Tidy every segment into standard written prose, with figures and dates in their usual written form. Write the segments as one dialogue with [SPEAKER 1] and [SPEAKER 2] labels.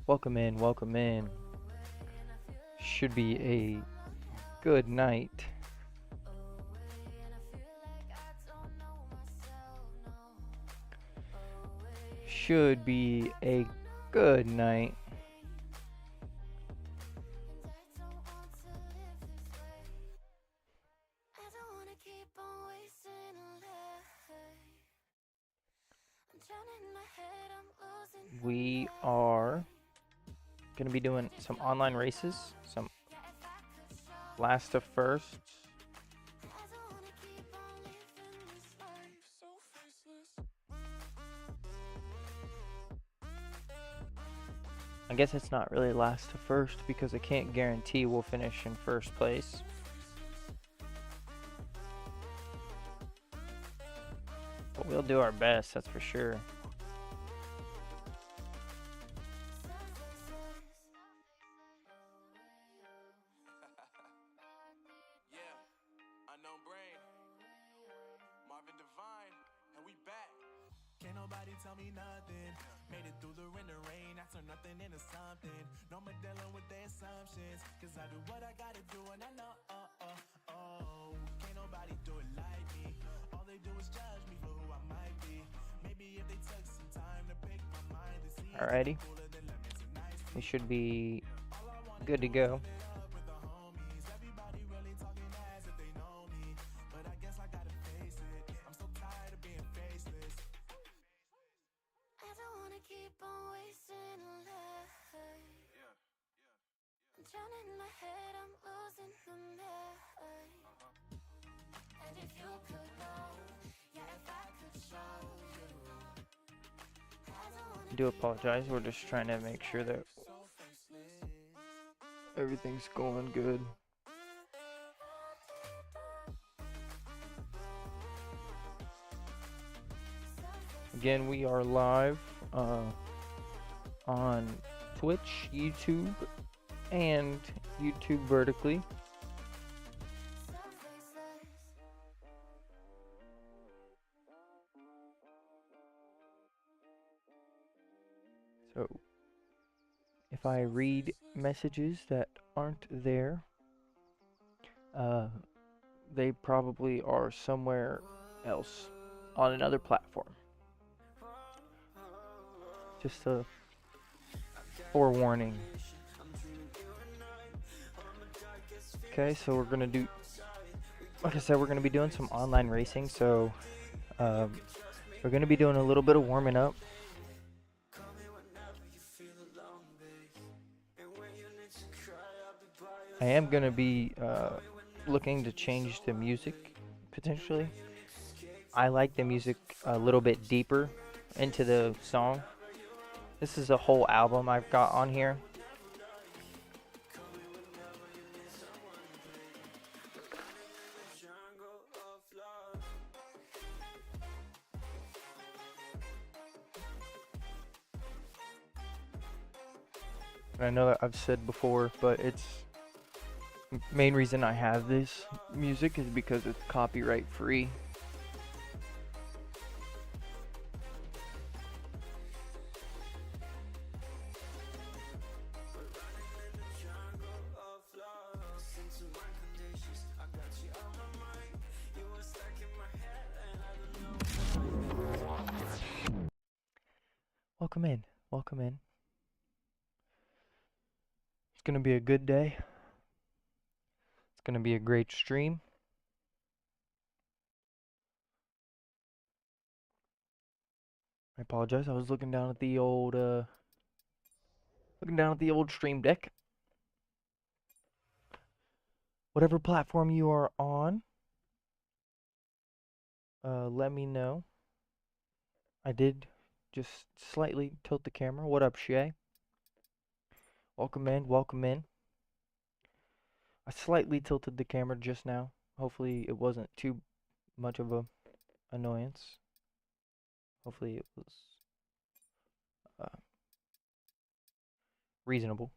[SPEAKER 1] Welcome in, welcome in. Should be a good night. Should be a good night. We are going to be doing some online races, some last to first. I guess it's not really last to first because I can't guarantee we'll finish in first place. But we'll do our best, that's for sure.
[SPEAKER 2] Can't nobody tell me nothing. Made it through the rain, I turned nothing into something. No more dealing with their assumptions, cause I do what I gotta do and I know, can't nobody do it like me. All they do is judge me for who I might be. Maybe if they took some time to pick my mind to see.
[SPEAKER 1] Alrighty. We should be good to go.
[SPEAKER 3] Drowning my head, I'm losing the mind. And if you could know, yeah, if I could show you.
[SPEAKER 1] I do apologize, we're just trying to make sure that everything's going good. Again, we are live on Twitch, YouTube, and YouTube vertically. So if I read messages that aren't there, they probably are somewhere else on another platform. Just a forewarning. Okay, so we're gonna do, like I said, we're gonna be doing some online racing. So we're gonna be doing a little bit of warming up. I am gonna be looking to change the music potentially. I like the music a little bit deeper into the song. This is a whole album I've got on here. I know that I've said before, but it's main reason I have this music is because it's copyright free. Welcome in, welcome in. It's gonna be a good day. It's gonna be a great stream. I apologize. I was looking down at the old stream deck. Whatever platform you are on, let me know. I did just slightly tilt the camera. What up, Shay? Welcome in, welcome in. I slightly tilted the camera just now. Hopefully it wasn't too much of a annoyance. Hopefully it was reasonable.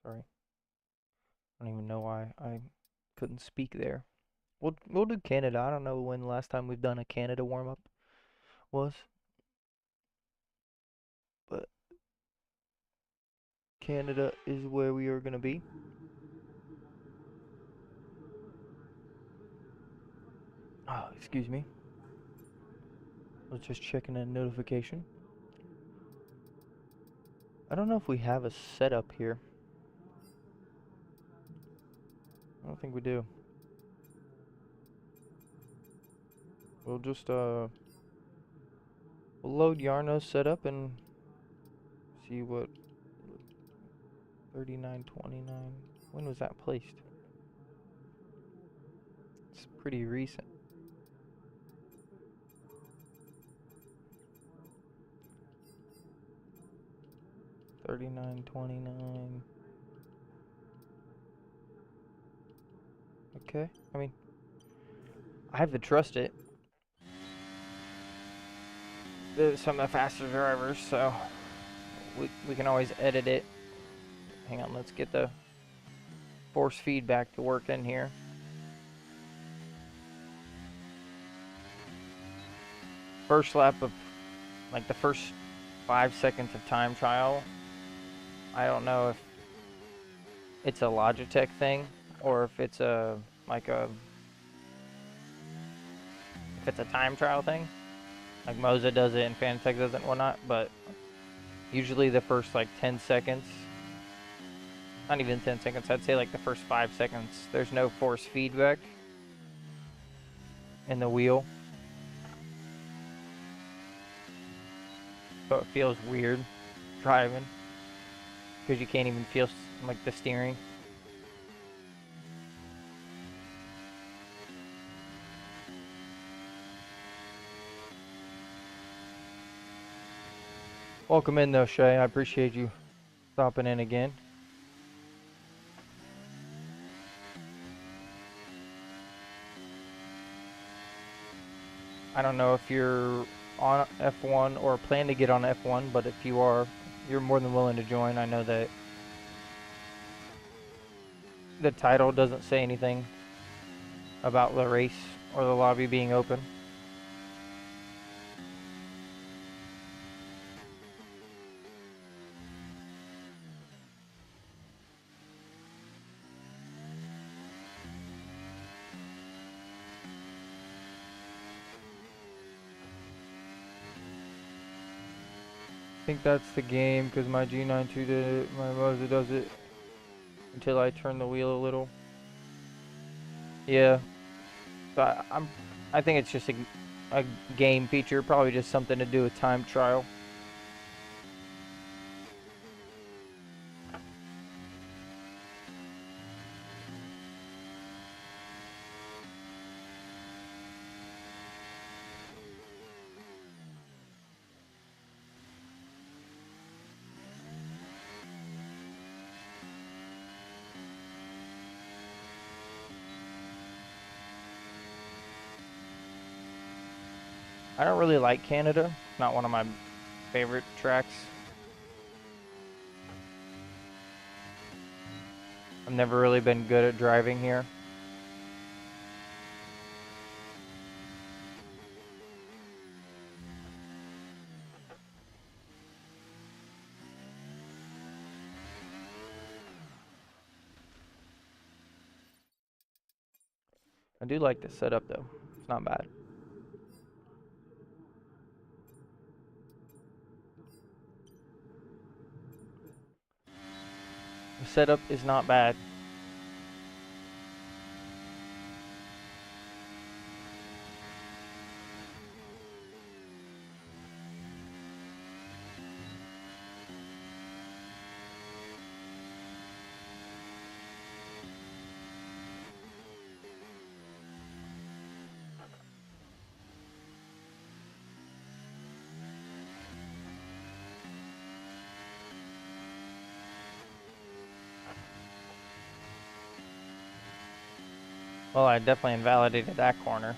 [SPEAKER 1] Sorry. I don't even know why I couldn't speak there. We'll do Canada. I don't know when the last time we've done a Canada warm-up was. Canada is where we are gonna be. Oh, excuse me. I was just checking a notification. I don't know if we have a setup here. I don't think we do. We'll just we'll load Yarno's setup and see what 3929. When was that placed? It's pretty recent. $39.29. Okay, I mean, I have to trust it. There's some of the faster drivers, so we can always edit it. Hang on, let's get the force feedback to work in here. First lap of, like, the first 5 seconds of time trial, I don't know if it's a Logitech thing or if it's a if it's a time trial thing, like Moza does it and Fanatec does it and whatnot. But usually the first like 10 seconds, not even 10 seconds, I'd say like the first 5 seconds, there's no force feedback in the wheel, so it feels weird driving because you can't even feel like the steering. Welcome in though, Shay. I appreciate you stopping in again. I don't know if you're on F1 or plan to get on F1, but if you are, you're more than willing to join. I know that the title doesn't say anything about the race or the lobby being open. I think that's the game because my G92 did it, my Moza does it until I turn the wheel a little. Yeah, so I think it's just a game feature, probably just something to do with time trial. I don't really like Canada. It's not one of my favorite tracks. I've never really been good at driving here. I do like the setup though. It's not bad. The setup is not bad. Well, I definitely invalidated that corner.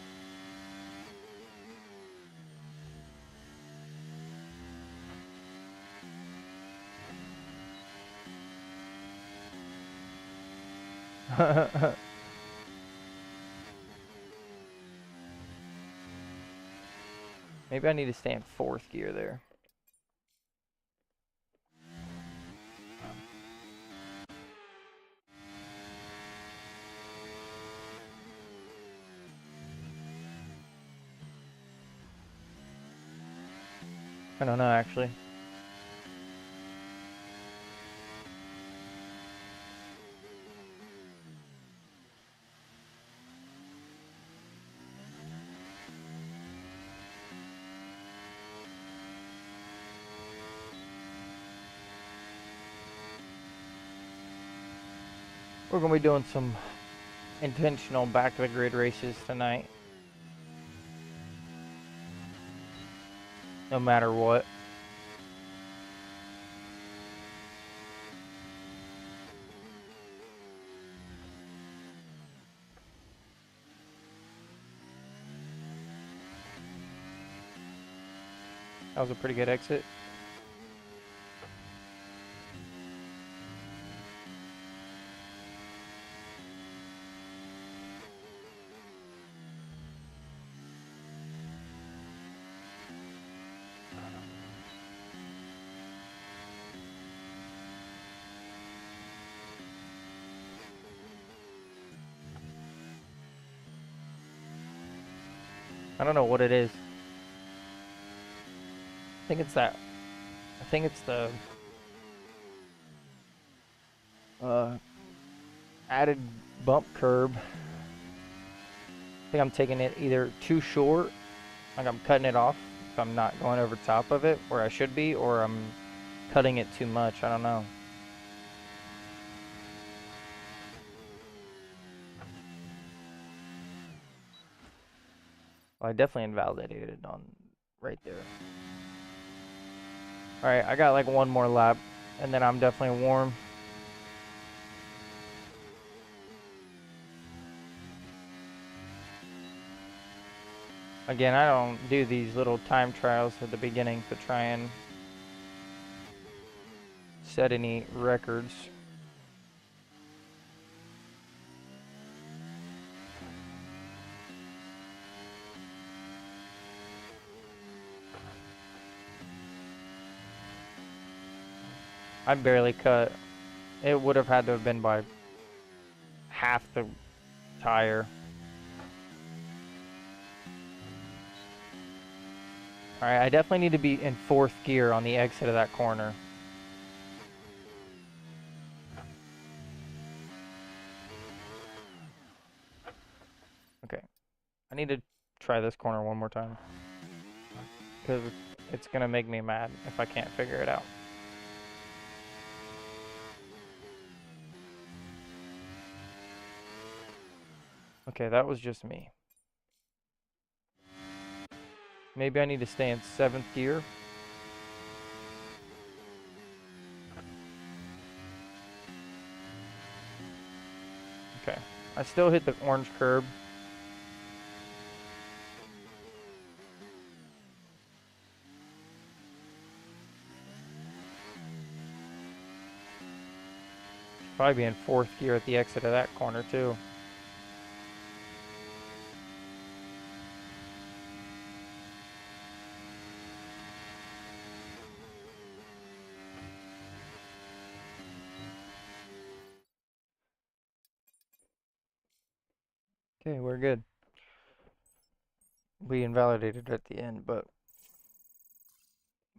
[SPEAKER 1] Maybe I need to stay in fourth gear there. I don't know, actually. We're going to be doing some intentional back of the grid races tonight. No matter what. That was a pretty good exit. I don't know what it is. I think it's that. I think it's the added bump curb. I think I'm taking it either too short, like I'm cutting it off if I'm not going over top of it where I should be, or I'm cutting it too much. I don't know. Well, I definitely invalidated it on right there. Alright, I got like one more lap, and then I'm definitely warm. Again, I don't do these little time trials at the beginning to try and set any records. I barely cut. It would have had to have been by half the tire. Alright, I definitely need to be in fourth gear on the exit of that corner. Okay. I need to try this corner one more time. Because it's going to make me mad if I can't figure it out. Okay, that was just me. Maybe I need to stay in 7th gear. Okay. I still hit the orange curb. Probably be in 4th gear at the exit of that corner too. Okay, we're good. We invalidated at the end, but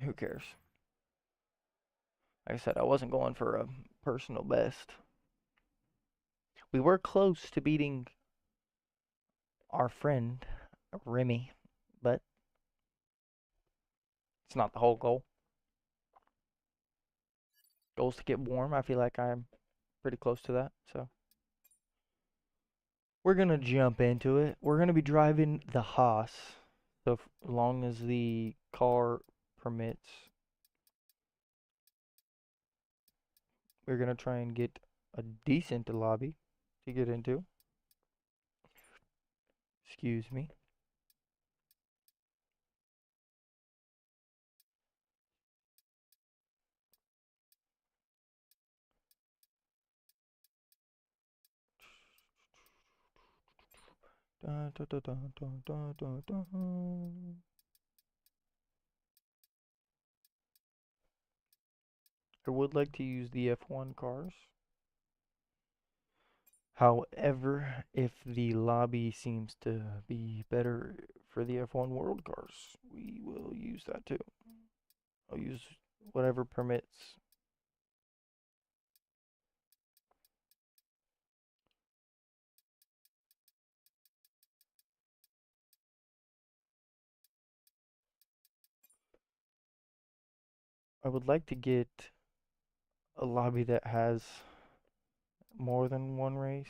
[SPEAKER 1] who cares? Like I said, I wasn't going for a personal best. We were close to beating our friend, Remy, but it's not the whole goal. Goal is to get warm. I feel like I'm pretty close to that, so we're gonna jump into it. We're gonna be driving the Haas, so as long as the car permits, we're gonna try and get a decent lobby to get into. Excuse me. Dun, dun, dun, dun, dun, dun, dun, dun. I would like to use the F1 cars. However, if the lobby seems to be better for the F1 World cars, we will use that too. I'll use whatever permits. I would like to get a lobby that has more than one race.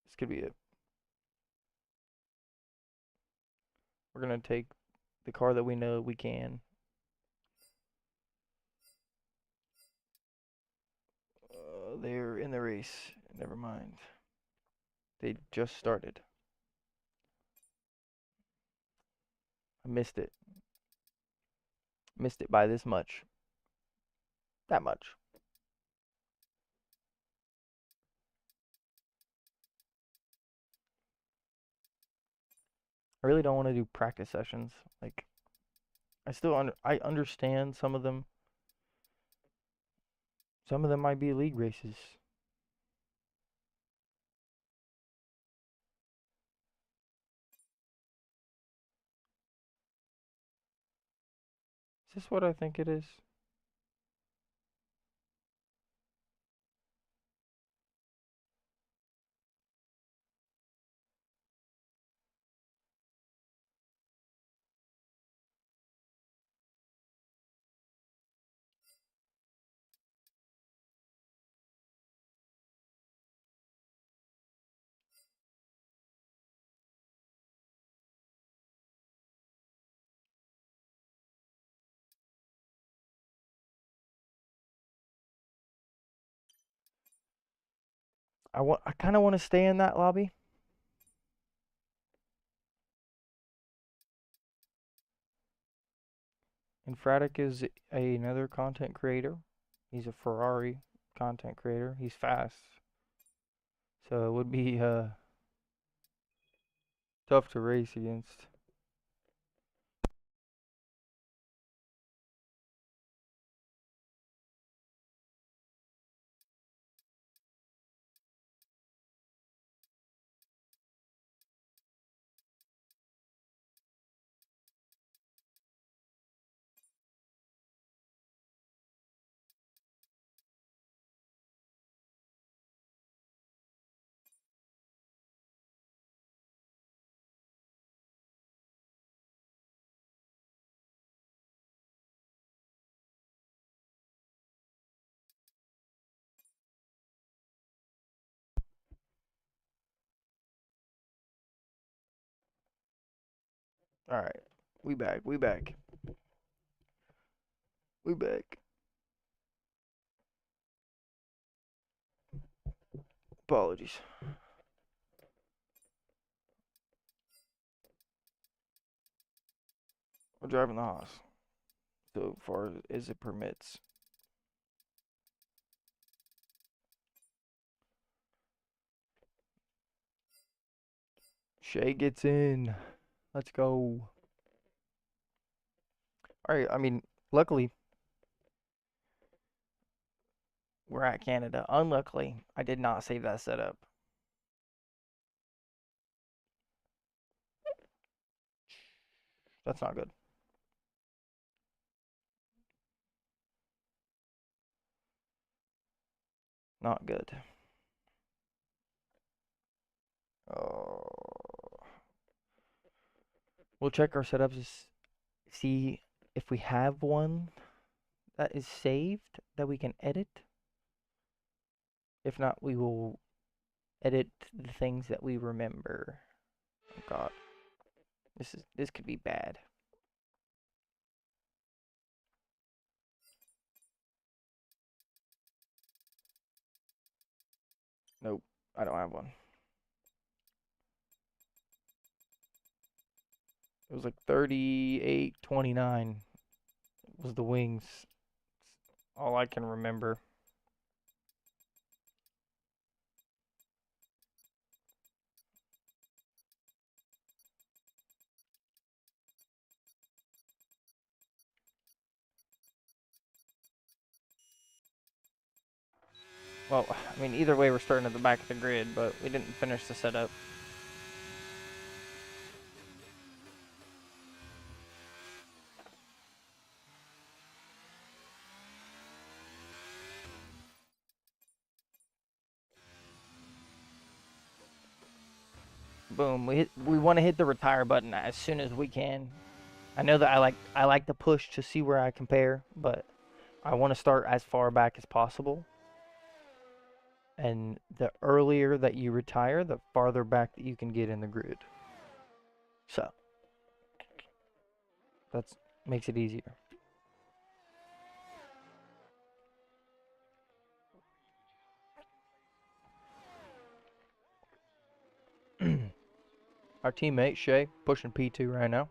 [SPEAKER 1] This could be it. We're gonna take the car that we know we can. They're in the race. Never mind. They just started. I missed it. Missed it by this much. That much. I really don't want to do practice sessions. Like, I understand some of them. Some of them might be league races. Is this what I think it is? I kind of want to stay in that lobby. And Fraddock is another content creator. He's a Ferrari content creator. He's fast. So it would be tough to race against. All right. We back. We back. We back. Apologies. We're driving the Haas so far as it permits. Shay gets in. Let's go. All right. I mean, luckily, we're at Canada. Unluckily, I did not save that setup. That's not good. Not good. Oh. We'll check our setups to see if we have one that is saved that we can edit. If not, we will edit the things that we remember. Oh God, this could be bad. Nope, I don't have one. It was like 38-29 was the wings. All I can remember. Well, I mean, either way, we're starting at the back of the grid, but we didn't finish the setup. boom. We want to hit the retire button as soon as we can. I know that I like to push to see where I compare, but I want to start as far back as possible. And the earlier that you retire, the farther back that you can get in the grid. So that makes it easier. Our teammate Shay pushing P2 right now.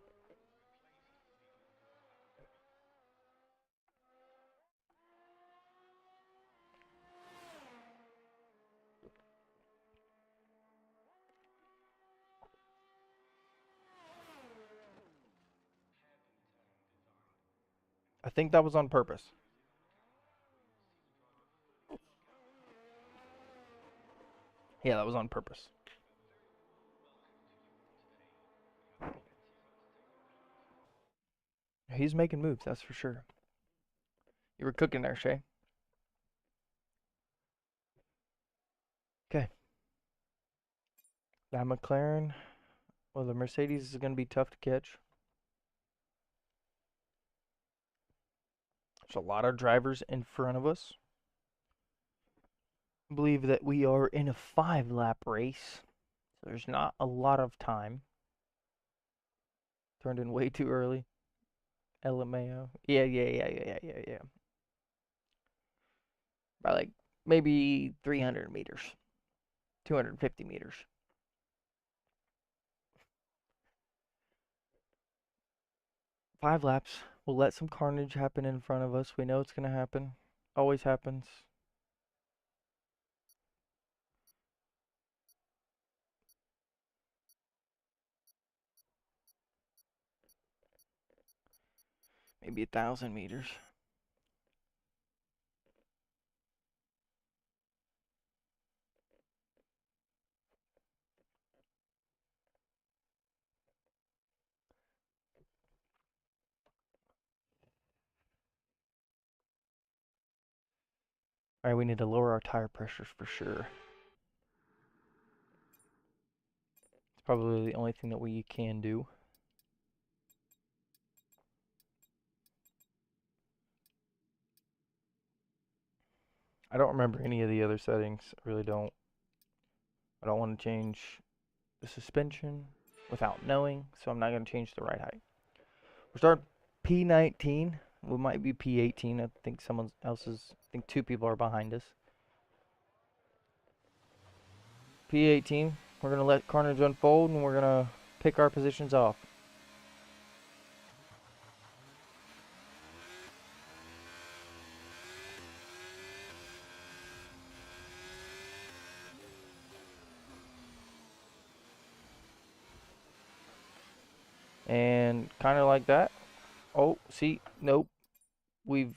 [SPEAKER 1] I think that was on purpose. Yeah, that was on purpose. He's making moves, that's for sure. You were cooking there, Shay. Okay. That McLaren, well, the Mercedes is going to be tough to catch. There's a lot of drivers in front of us. I believe that we are in a 5-lap race. So there's not a lot of time. Turned in way too early. LMAO. Yeah. By like maybe 300 meters. 250 meters. Five laps. We'll let some carnage happen in front of us. We know it's going to happen. Always happens. Maybe 1,000 meters. Alright, we need to lower our tire pressures for sure. It's probably the only thing that we can do. I don't remember any of the other settings. I really don't. I don't want to change the suspension without knowing, so I'm not going to change the ride height. We're starting P19. We might be P18. I think someone else is. I think 2 people are behind us. P18. We're going to let carnage unfold, and we're going to pick our positions off. And kind of like that. Oh, see, nope. We've,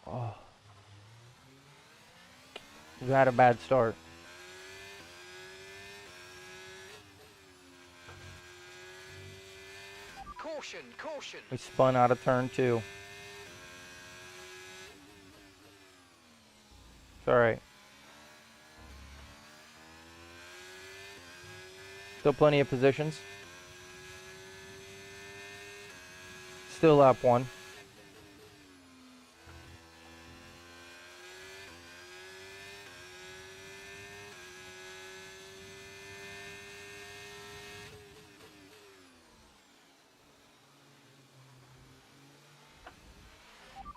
[SPEAKER 1] oh, we've had a bad start.
[SPEAKER 4] Caution, caution.
[SPEAKER 1] We spun out of turn 2. It's alright. Still plenty of positions. Still lap 1.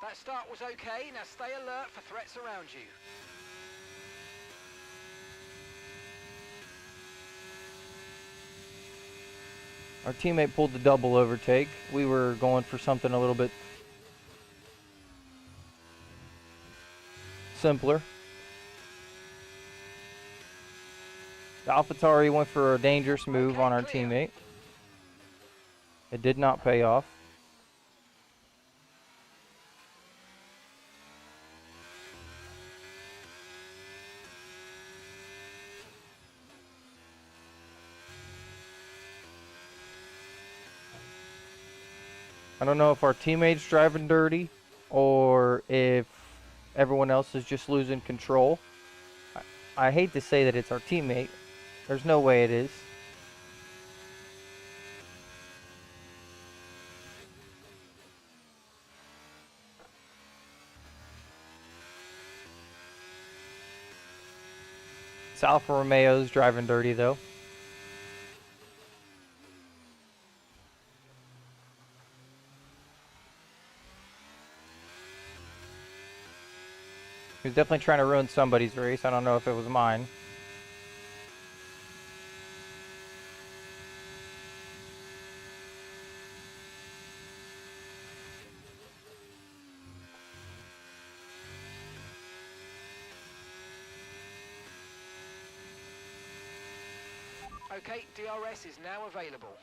[SPEAKER 4] That start was okay, now stay alert for threats around you.
[SPEAKER 1] Our teammate pulled the double overtake. We were going for something a little bit simpler. The AlphaTauri went for a dangerous move on our teammate. It did not pay off. I don't know if our teammate's driving dirty or if everyone else is just losing control. I hate to say that it's our teammate, There's no way it is. It's Alfa Romeo's driving dirty though. He was definitely trying to ruin somebody's race. I don't know if it was mine.
[SPEAKER 4] Okay, DRS is now available.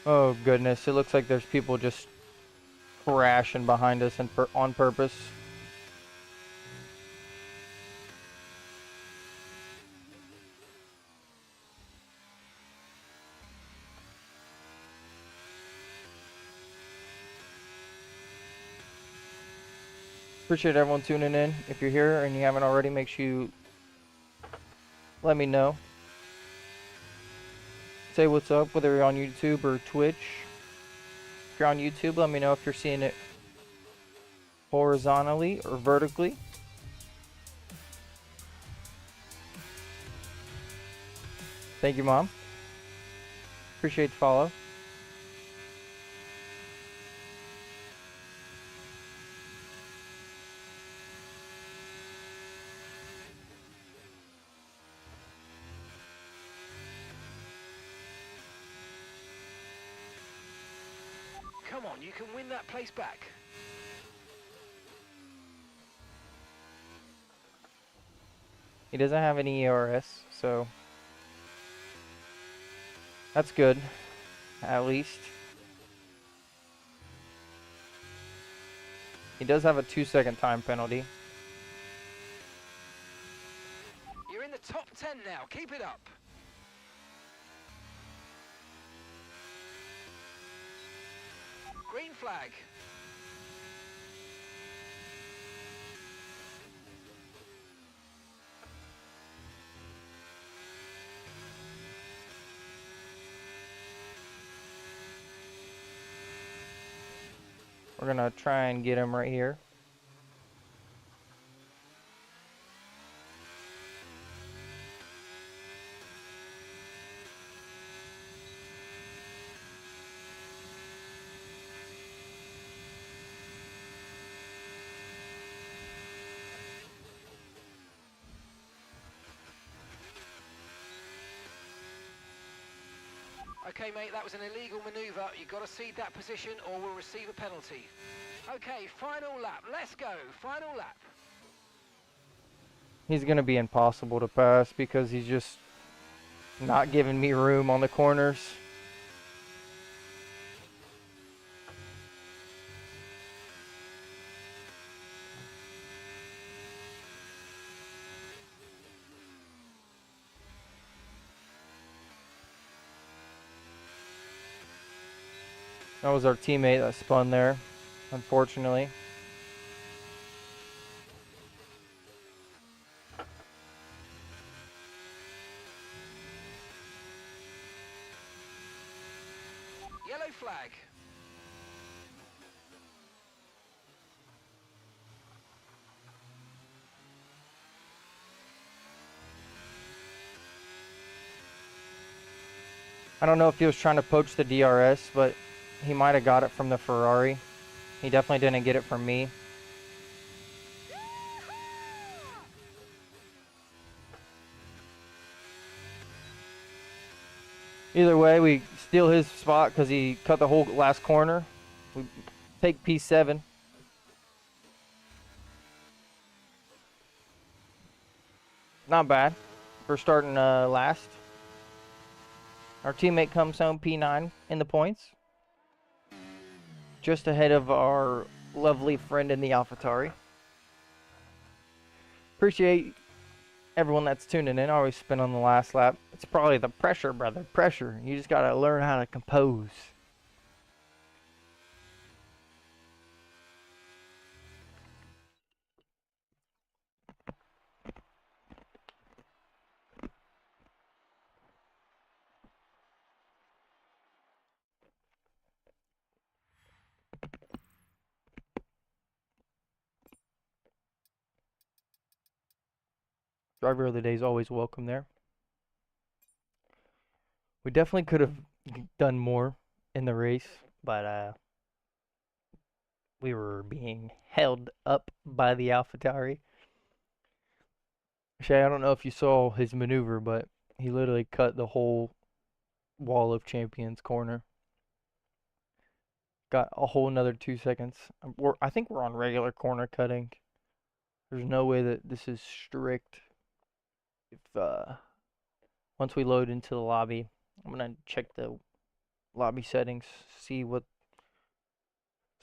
[SPEAKER 1] Oh goodness, it looks like there's people just crashing behind us and on purpose. Appreciate everyone tuning in. If you're here and you haven't already, make sure you let me know. Say what's up, whether you're on YouTube or Twitch. If you're on YouTube, let me know if you're seeing it horizontally or vertically. Thank you, Mom. Appreciate the follow.
[SPEAKER 4] Come on, you can win that place back.
[SPEAKER 1] He doesn't have any ERS, so that's good, at least. He does have a 2-second time penalty.
[SPEAKER 4] You're in the top 10 now. Keep it up. Green flag.
[SPEAKER 1] We're gonna try and get him right here.
[SPEAKER 4] Okay, mate, that was an illegal maneuver. You've got to cede that position or we'll receive a penalty. Okay, final lap. Let's go. Final lap.
[SPEAKER 1] He's gonna be impossible to pass because he's just not giving me room on the corners. That was our teammate that spun there, unfortunately.
[SPEAKER 4] Yellow flag.
[SPEAKER 1] I don't know if he was trying to poach the DRS, but he might have got it from the Ferrari. He definitely didn't get it from me. Either way, we steal his spot because he cut the whole last corner. We take P7. Not bad for starting last. Our teammate comes home P9 in the points. Just ahead of our lovely friend in the AlphaTauri. Appreciate everyone that's tuning in. I always spin on the last lap. It's probably the pressure, brother. Pressure. You just gotta learn how to compose. Driver of the day is always welcome there. We definitely could have done more in the race, but we were being held up by the AlphaTauri. Shay, I don't know if you saw his maneuver, but he literally cut the whole wall of champions corner. Got a whole another 2 seconds. I think we're on regular corner cutting. There's no way that this is strict. If once we load into the lobby, I'm gonna check the lobby settings, see what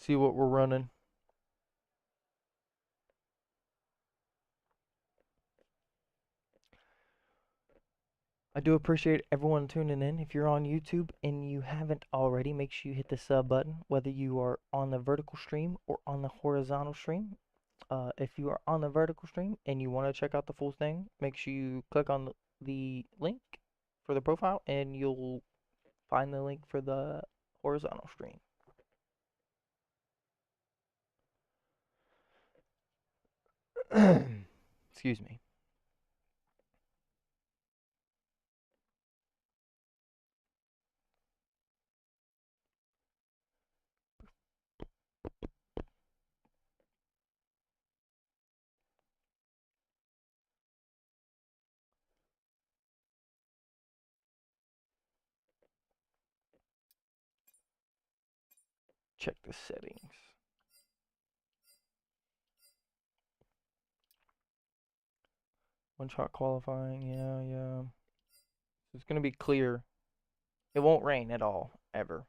[SPEAKER 1] we're running. I do appreciate everyone tuning in. If you're on YouTube and you haven't already, make sure you hit the sub button, whether you are on the vertical stream or on the horizontal stream. If you are on the vertical stream and you want to check out the full thing, make sure you click on the link for the profile and you'll find the link for the horizontal stream. Excuse me. Check the settings. One shot qualifying, yeah. So it's gonna be clear. It won't rain at all, ever.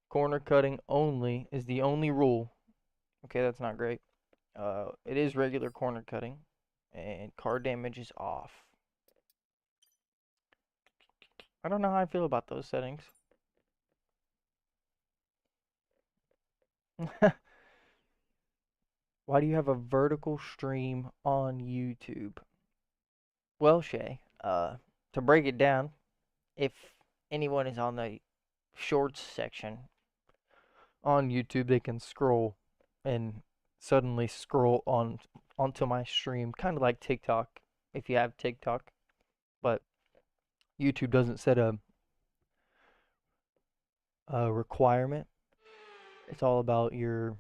[SPEAKER 1] Corner cutting only is the only rule. Okay, that's not great. It is regular corner cutting, and car damage is off. I don't know how I feel about those settings. Why do you have a vertical stream on YouTube? Well, Shay, to break it down, if anyone is on the shorts section on YouTube, they can scroll and suddenly scroll onto my stream, kind of like TikTok, if you have TikTok. But YouTube doesn't set a requirement. It's all about your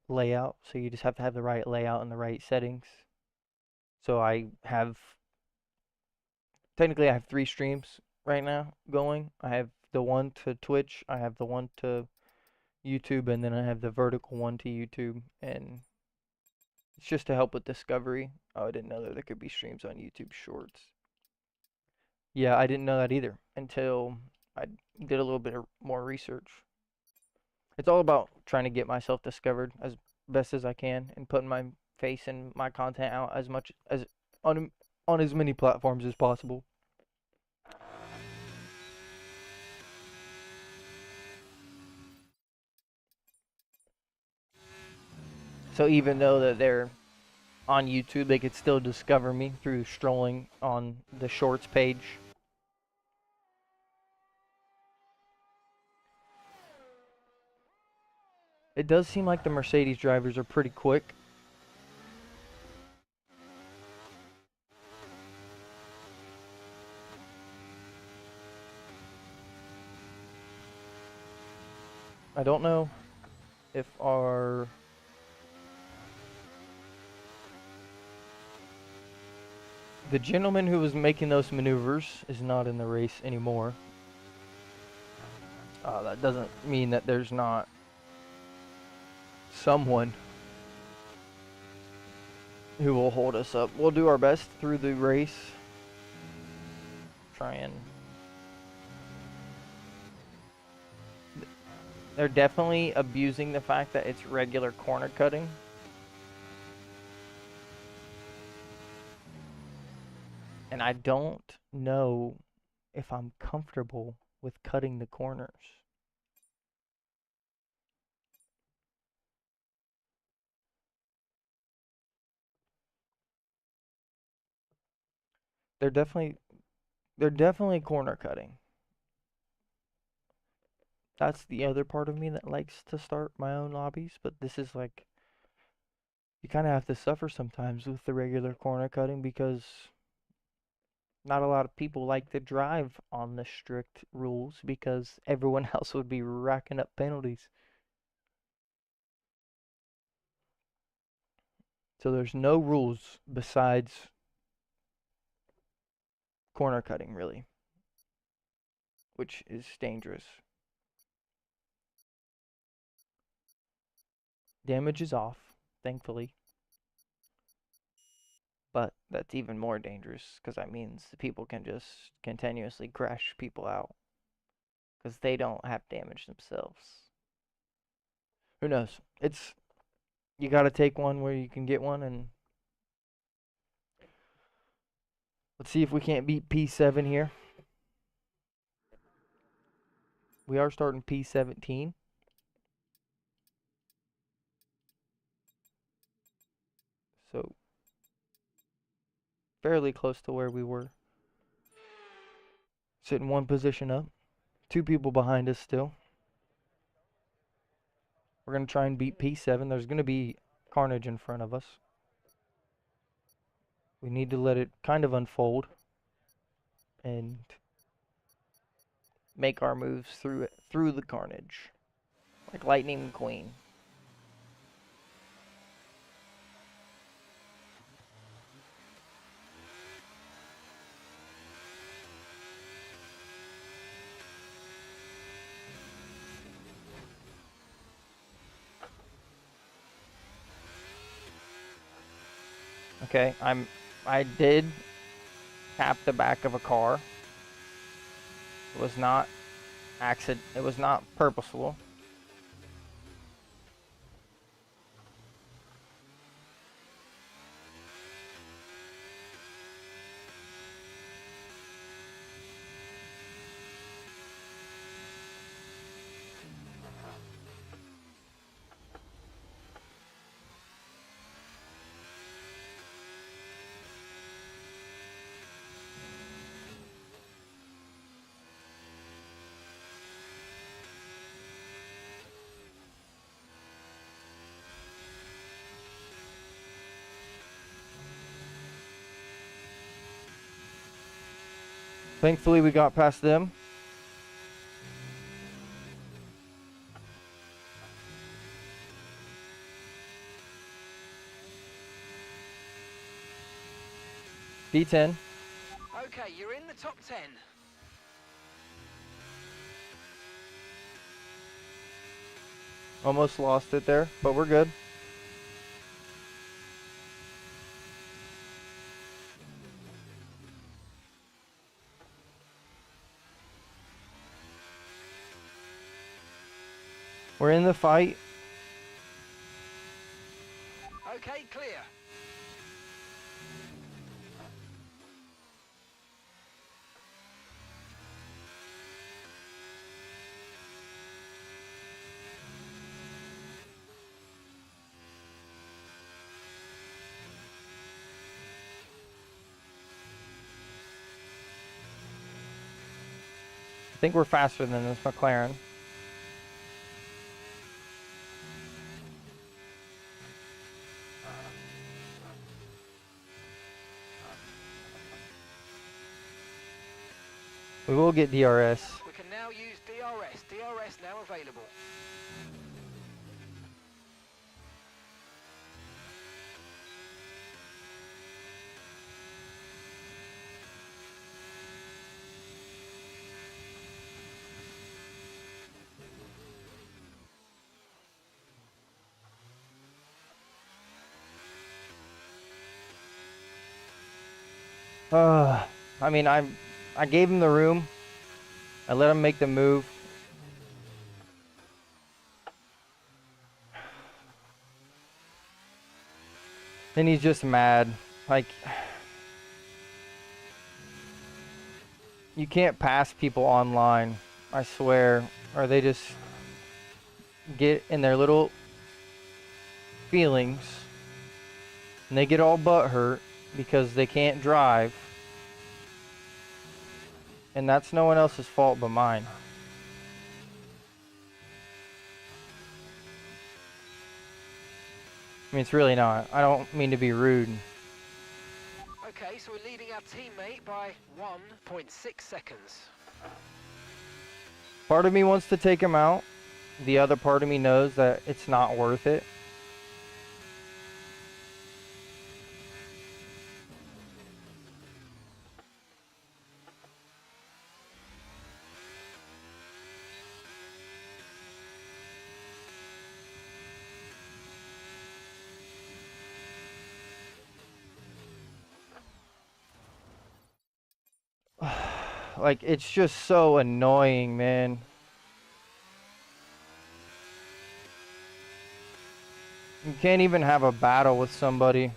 [SPEAKER 1] layout, so you just have to have the right layout and the right settings. So technically I have 3 streams right now going. I have the one to Twitch, I have the one to YouTube, and then I have the vertical one to YouTube, and it's just to help with discovery. Oh, I didn't know that there could be streams on YouTube Shorts. Yeah, I didn't know that either until I did a little bit more research. It's all about trying to get myself discovered as best as I can and putting my face and my content out as much as on as many platforms as possible. So even though that they're on YouTube, they could still discover me through strolling on the Shorts page. It does seem like the Mercedes drivers are pretty quick. I don't know if the gentleman who was making those maneuvers is not in the race anymore. That doesn't mean that there's not someone who will hold us up. We'll do our best through the race. Try and... They're definitely abusing the fact that it's regular corner cutting. And I don't know if I'm comfortable with cutting the corners. They're definitely corner cutting. That's the other part of me that likes to start my own lobbies, but this is like, you kind of have to suffer sometimes with the regular corner cutting because not a lot of people like to drive on the strict rules because everyone else would be racking up penalties. So there's no rules besides corner cutting, really, which is dangerous. Damage is off, thankfully. But that's even more dangerous because that means the people can just continuously crash people out because they don't have damage themselves. Who knows? You got to take one where you can get one, and let's see if we can't beat P7 here. We are starting P17. So fairly close to where we were. Sitting one position up. 2 people behind us still. We're going to try and beat P7. There's going to be carnage in front of us. We need to let it kind of unfold and make our moves through the carnage. Like Lightning McQueen. Okay, I did tap the back of a car. It was not it was not purposeful. Thankfully, we got past them. D10.
[SPEAKER 4] Okay, you're in the top 10.
[SPEAKER 1] Almost lost it there, but we're good. We're in the fight.
[SPEAKER 4] Okay, clear.
[SPEAKER 1] I think we're faster than this McLaren. We will get DRS.
[SPEAKER 4] We can now use DRS. DRS now available.
[SPEAKER 1] I mean, I gave him the room. I let him make the move. Then he's just mad. Like, you can't pass people online, I swear, or they just get in their little feelings and they get all butthurt because they can't drive. And that's no one else's fault but mine. mean, it's really not. I don't mean to be rude.
[SPEAKER 4] Okay, so we're leading our teammate by 1.6 seconds.
[SPEAKER 1] Part of me wants to take him out. The other part of me knows that it's not worth it. Like, it's just so annoying, man. You can't even have a battle with somebody.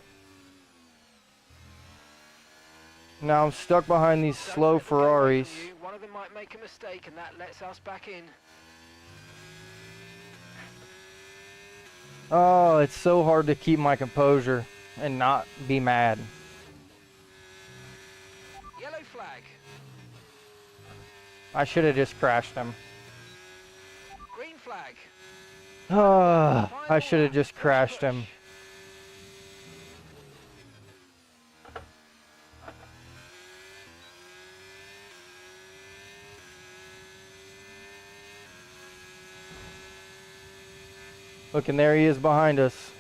[SPEAKER 1] Now I'm stuck behind these
[SPEAKER 4] Don't
[SPEAKER 1] slow
[SPEAKER 4] let them get away
[SPEAKER 1] Ferraris.
[SPEAKER 4] from you. One of them might make a mistake and that lets us back in.
[SPEAKER 1] Oh, it's so hard to keep my composure and not be mad.
[SPEAKER 4] Yellow flag.
[SPEAKER 1] I should have just crashed him.
[SPEAKER 4] Green flag.
[SPEAKER 1] I should have just crashed him. Look, and there he is behind us.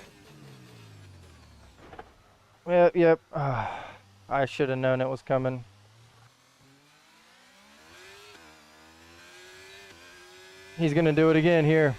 [SPEAKER 1] Yep. I should have known it was coming. He's gonna do it again here.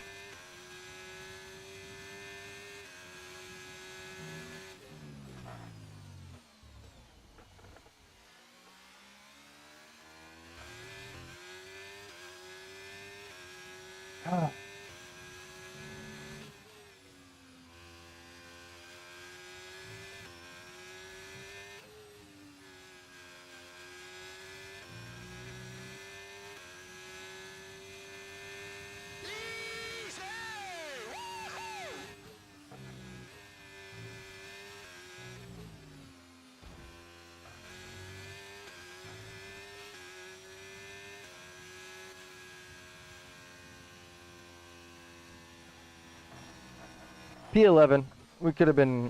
[SPEAKER 1] P11. We could have been...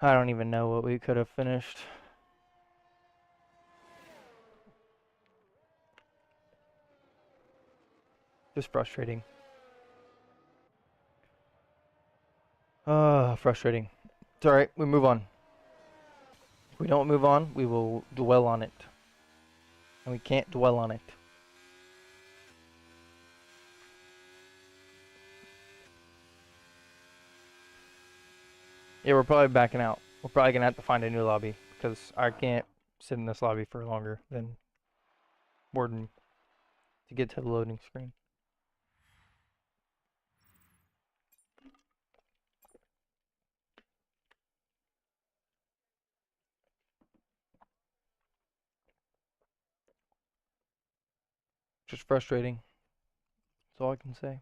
[SPEAKER 1] I don't even know what we could have finished. Just frustrating. Frustrating. It's alright, we move on. If we don't move on, we will dwell on it. And we can't dwell on it. Yeah, we're probably backing out. We're probably gonna have to find a new lobby because I can't sit in this lobby for longer than more than to get to the loading screen. Just frustrating. That's all I can say.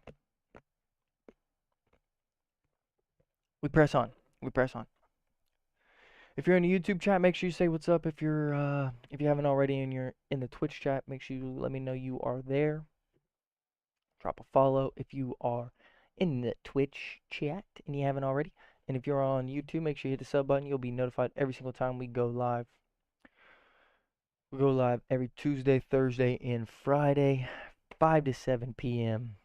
[SPEAKER 1] We press on. We press on. If you're in the YouTube chat, make sure you say what's up. If you haven't already and you're in the Twitch chat, make sure you let me know you are there. Drop a follow if you are in the Twitch chat and you haven't already. And if you're on YouTube, make sure you hit the sub button. You'll be notified every single time we go live. We go live every Tuesday, Thursday, and Friday, 5 to 7 p.m.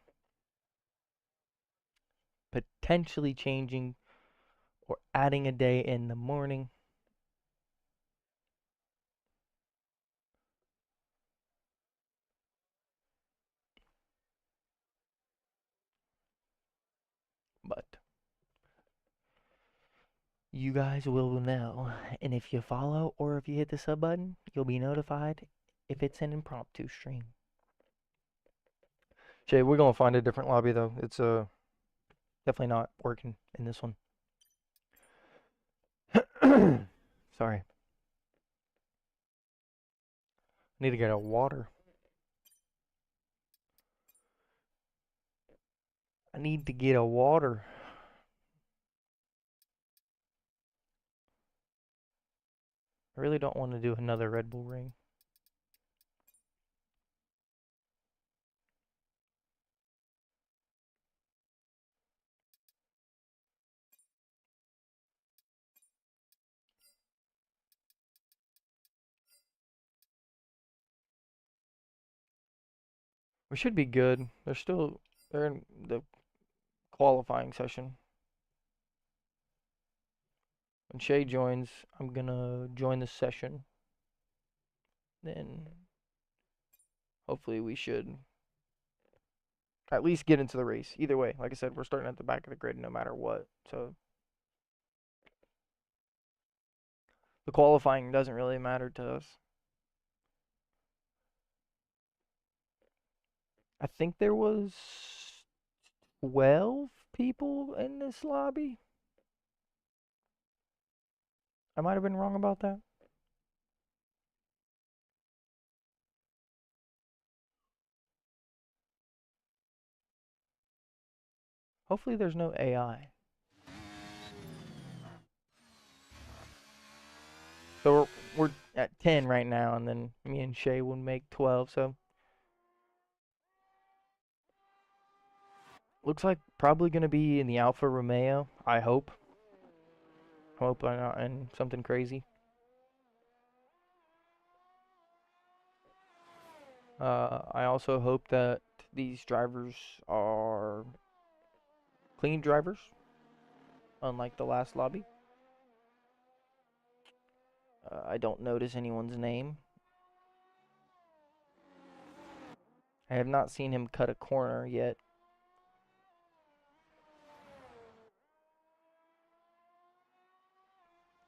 [SPEAKER 1] Potentially changing or adding a day in the morning. But you guys will know. And if you follow or if you hit the sub button, you'll be notified if it's an impromptu stream. Jay, we're gonna find a different lobby though. It's definitely not working in this one. Sorry. I need to get a water. I need to get a water. I really don't want to do another Red Bull ring. We should be good. They're in the qualifying session. When Shay joins, I'm gonna join the session. Then hopefully we should at least get into the race. Either way, like I said, we're starting at the back of the grid no matter what. So the qualifying doesn't really matter to us. I think there was 12 people in this lobby. I might have been wrong about that. Hopefully there's no AI. So we're at 10 right now, and then me and Shay will make 12, so looks like probably going to be in the Alfa Romeo, I hope. I hope I'm not in something crazy. I also hope that these drivers are clean drivers, unlike the last lobby. I don't notice anyone's name. I have not seen him cut a corner yet.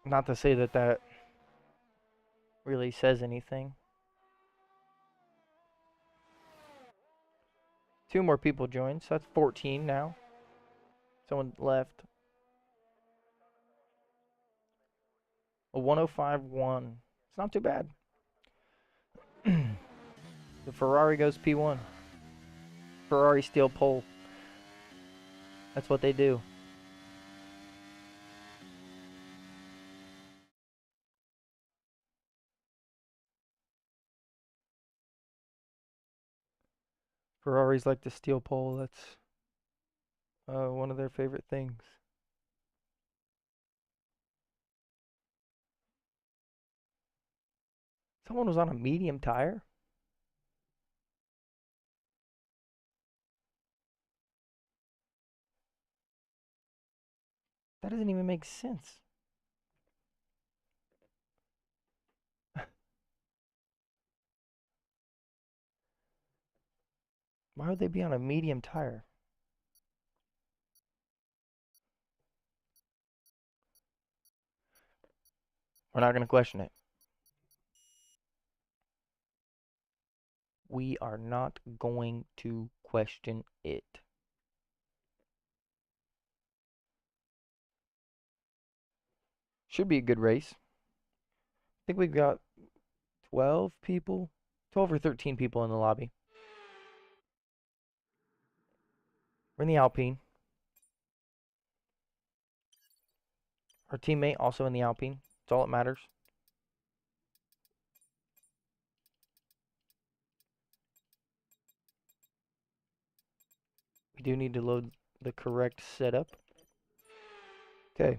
[SPEAKER 1] Not to say that that really says anything. 2 more people joined, so that's 14 now. Someone left. A 105.1. It's not too bad. The Ferrari goes P1. Ferrari steal pole. That's what they do. Ferraris like to steal pole. That's one of their favorite things. Someone was on a medium tire. That doesn't even make sense. Why would they be on a medium tire? We're not going to question it. We are not going to question it. Should be a good race. I think we've got 12 people, 12 or 13 people in the lobby. We're in the Alpine. Our teammate also in the Alpine. That's all that matters. We do need to load the correct setup. Okay.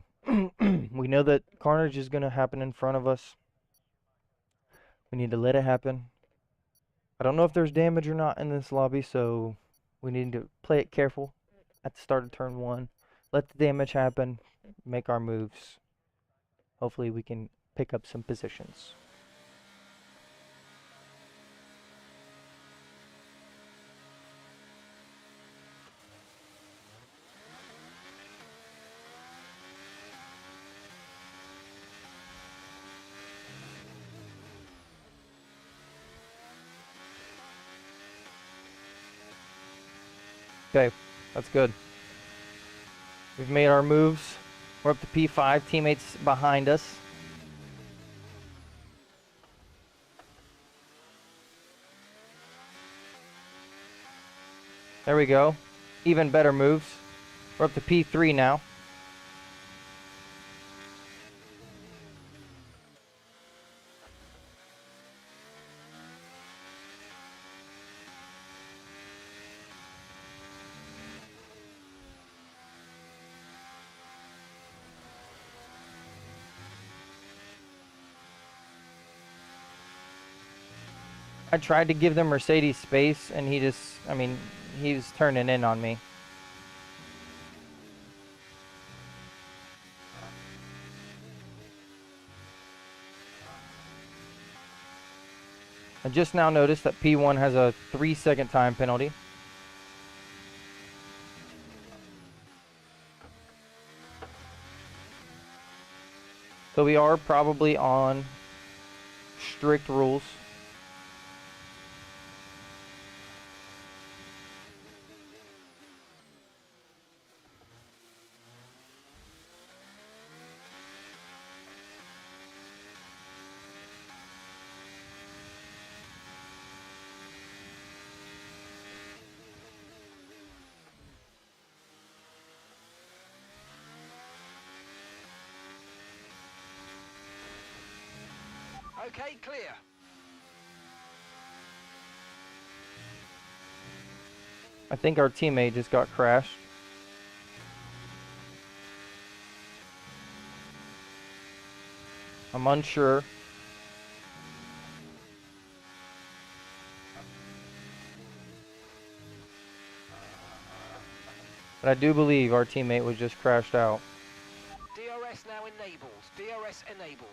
[SPEAKER 1] We know that carnage is going to happen in front of us. We need to let it happen. I don't know if there's damage or not in this lobby, so we need to play it careful at the start of turn 1. Let the damage happen. Make our moves. Hopefully we can pick up some positions. Okay, that's good. We've made our moves. We're up to P5. Teammates behind us. There we go. Even better moves. We're up to P3 now. I tried to give them Mercedes space, and he just, I mean, he was turning in on me. I just now noticed that P1 has a 3-second time penalty. So we are probably on strict rules.
[SPEAKER 4] Okay, clear.
[SPEAKER 1] I think our teammate just got crashed. I'm unsure. But I do believe our teammate was just crashed out.
[SPEAKER 4] DRS now enabled. DRS enabled.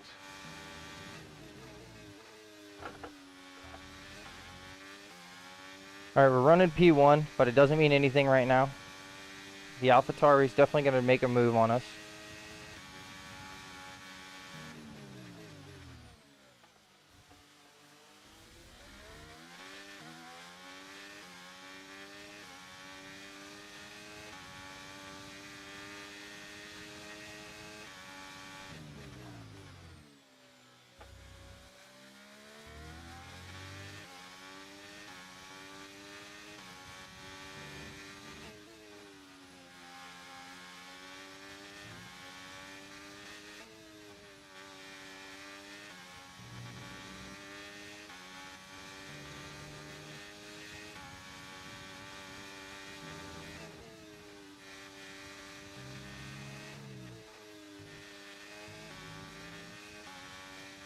[SPEAKER 1] Alright, we're running P1, but it doesn't mean anything right now. The AlphaTauri is definitely going to make a move on us.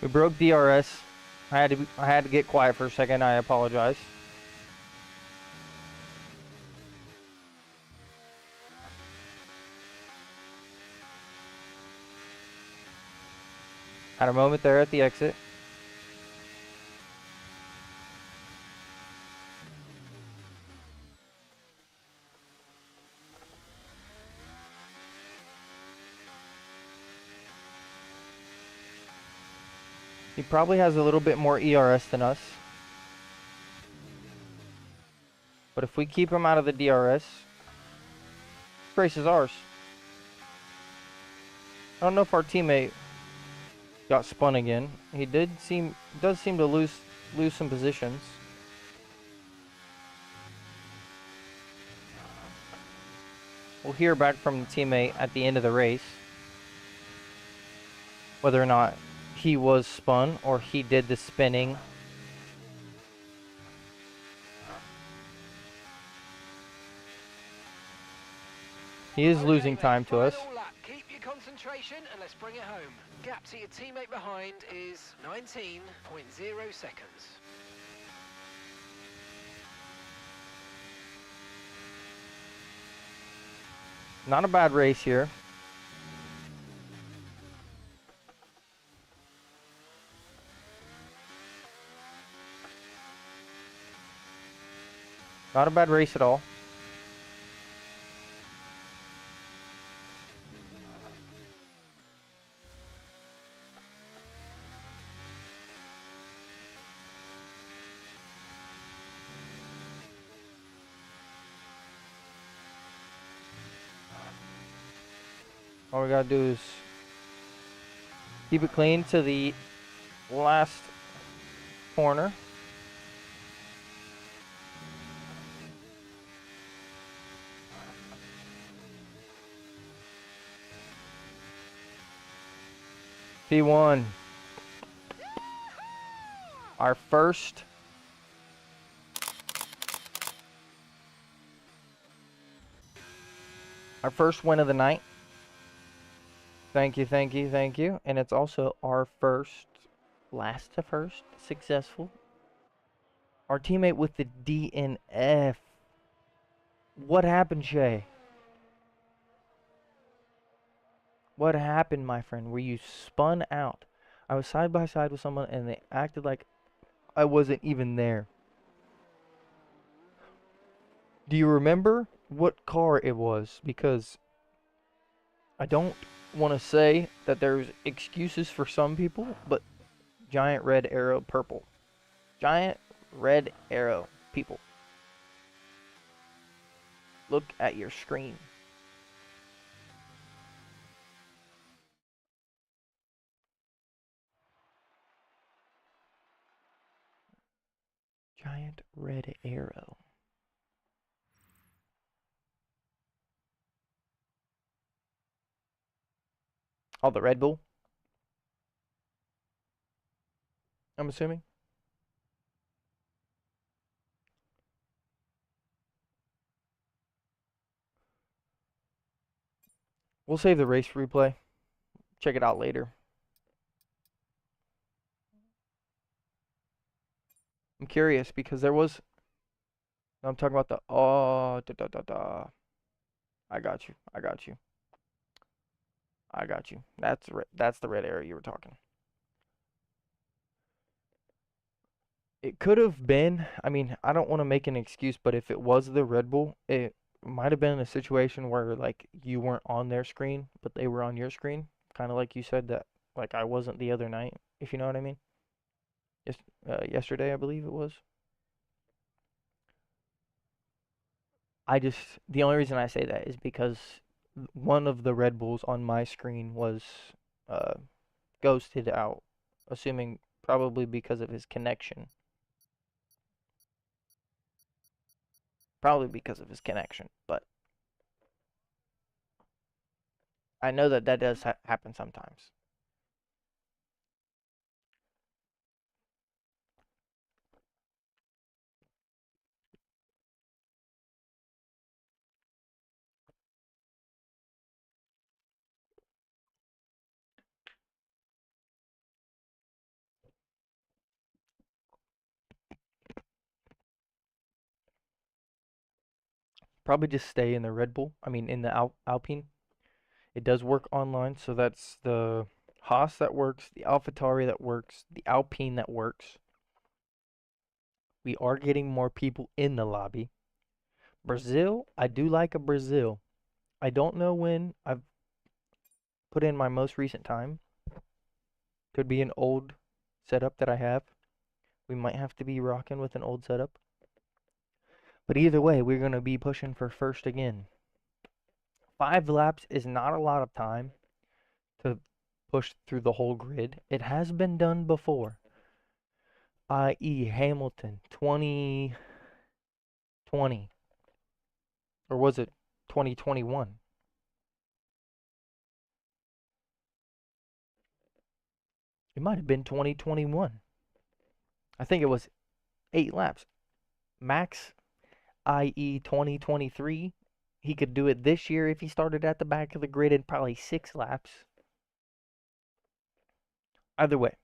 [SPEAKER 1] We broke DRS. I had to get quiet for a second. I apologize. Had a moment there at the exit. He probably has a little bit more ERS than us. But if we keep him out of the DRS, this race is ours. I don't know if our teammate got spun again. He does seem to lose some positions. We'll hear back from the teammate at the end of the race whether or not he was spun or he did the spinning. He is losing time to us.
[SPEAKER 4] Keep your concentration and let's bring it home. Gap to your teammate behind is 19.0 seconds.
[SPEAKER 1] Not a bad race here. Not a bad race at all. All we gotta do is keep it clean to the last corner. P1. Our first win of the night. Thank you, thank you, thank you. And it's also our last to first successful Our teammate with the DNF. What happened, Shay? What happened, my friend? Were you spun out? I was side by side with someone and they acted like I wasn't even there. Do you remember what car it was? Because I don't want to say that there's excuses for some people, but giant red arrow purple. Giant red arrow people. Look at your screen. Giant red arrow. Oh, the Red Bull? I'm assuming. We'll save the race replay. Check it out later. I'm curious because there was. I'm talking about the. Oh, da da da da. I got you. I got you. I got you. That's the red arrow you were talking. It could have been. I mean, I don't want to make an excuse, but if it was the Red Bull, it might have been a situation where like you weren't on their screen, but they were on your screen, kind of like you said that like I wasn't the other night, if you know what I mean. Yes, yesterday I believe it was. The only reason I say that is because one of the Red Bulls on my screen was uh, ghosted out, assuming probably because of his connection. Probably because of his connection, but I know that that does happen sometimes. Probably just stay in the Red Bull. I mean, in the Alpine. It does work online, so that's the Haas that works, the AlphaTauri that works, the Alpine that works. We are getting more people in the lobby. Brazil, I do like a Brazil. I don't know when I've put in my most recent time. Could be an old setup that I have. We might have to be rocking with an old setup. But either way, we're going to be pushing for first again. 5 laps is not a lot of time to push through the whole grid. It has been done before, i.e. Hamilton 2020, or was it 2021? It might have been 2021. I think it was 8 laps. Max, i.e. 2023, he could do it this year if he started at the back of the grid in probably 6 laps. Either way,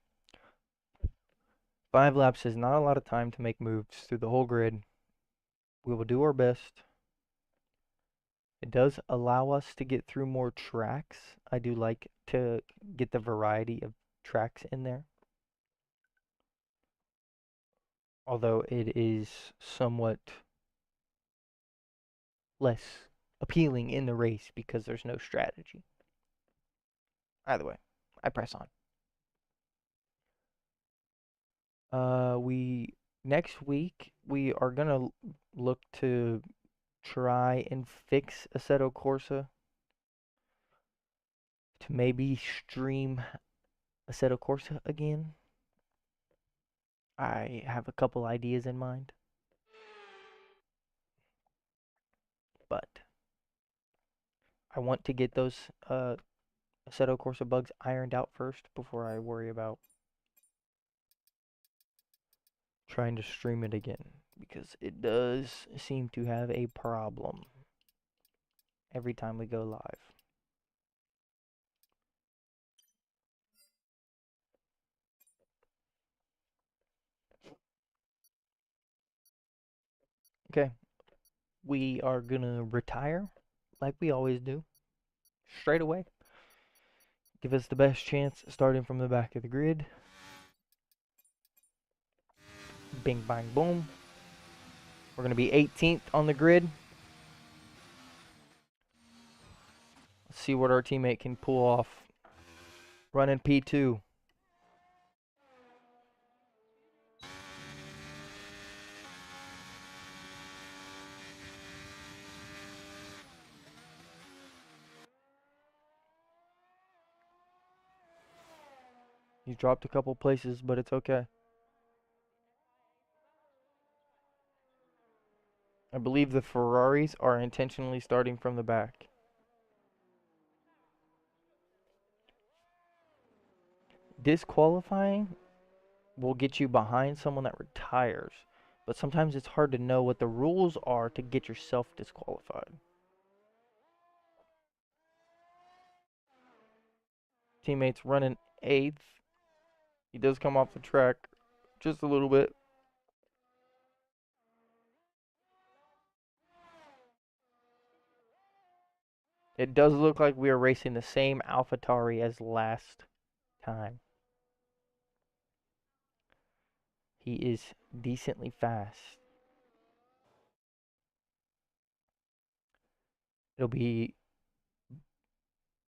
[SPEAKER 1] 5 laps is not a lot of time to make moves through the whole grid. We will do our best. It does allow us to get through more tracks. I do like to get the variety of tracks in there. Although it is somewhat less appealing in the race because there's no strategy. Either way, I press on. We next week we are gonna look to try and fix Assetto Corsa to maybe stream Assetto Corsa again. I have a couple ideas in mind, but I want to get those Assetto Corsa bugs ironed out first before I worry about trying to stream it again, because it does seem to have a problem every time we go live. Okay, we are gonna retire like we always do, straight away. Give us the best chance starting from the back of the grid. Bing, bang, boom. We're gonna be 18th on the grid. Let's see what our teammate can pull off. Running P2. He's dropped a couple places, but it's okay. I believe the Ferraris are intentionally starting from the back. Disqualifying will get you behind someone that retires, but sometimes it's hard to know what the rules are to get yourself disqualified. Teammates running 8th. He does come off the track just a little bit. It does look like we are racing the same AlphaTauri as last time. He is decently fast. It'll be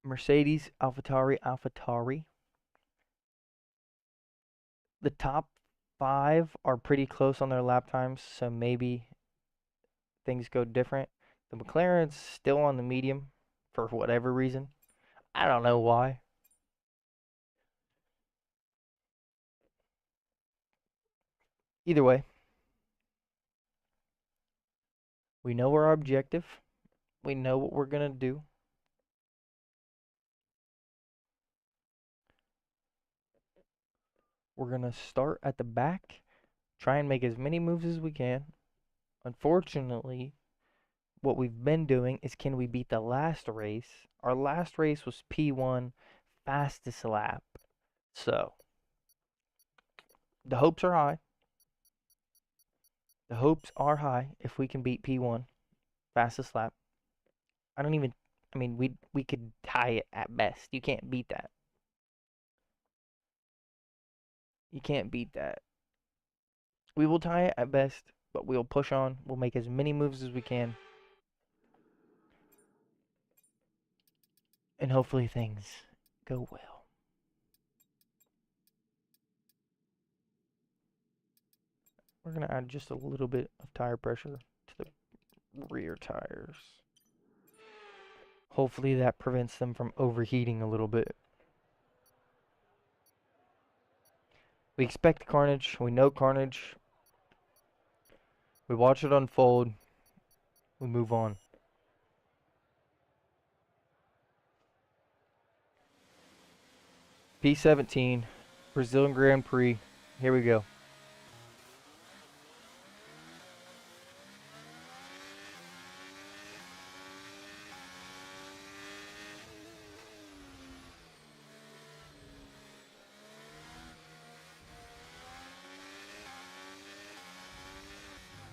[SPEAKER 1] Mercedes, AlphaTauri. The top 5 are pretty close on their lap times, so maybe things go different. The McLaren's still on the medium for whatever reason. I don't know why. Either way, we know our objective. We know what we're going to do. We're going to start at the back, try and make as many moves as we can. Unfortunately, what we've been doing is, can we beat the last race? Our last race was P1, fastest lap. So, the hopes are high. The hopes are high if we can beat P1, fastest lap. I mean, we could tie it at best. You can't beat that. You can't beat that. We will tie it at best, but we'll push on. We'll make as many moves as we can. And hopefully things go well. We're going to add just a little bit of tire pressure to the rear tires. Hopefully that prevents them from overheating a little bit. We expect carnage. We know carnage. We watch it unfold. We move on. P17, Brazilian Grand Prix. Here we go.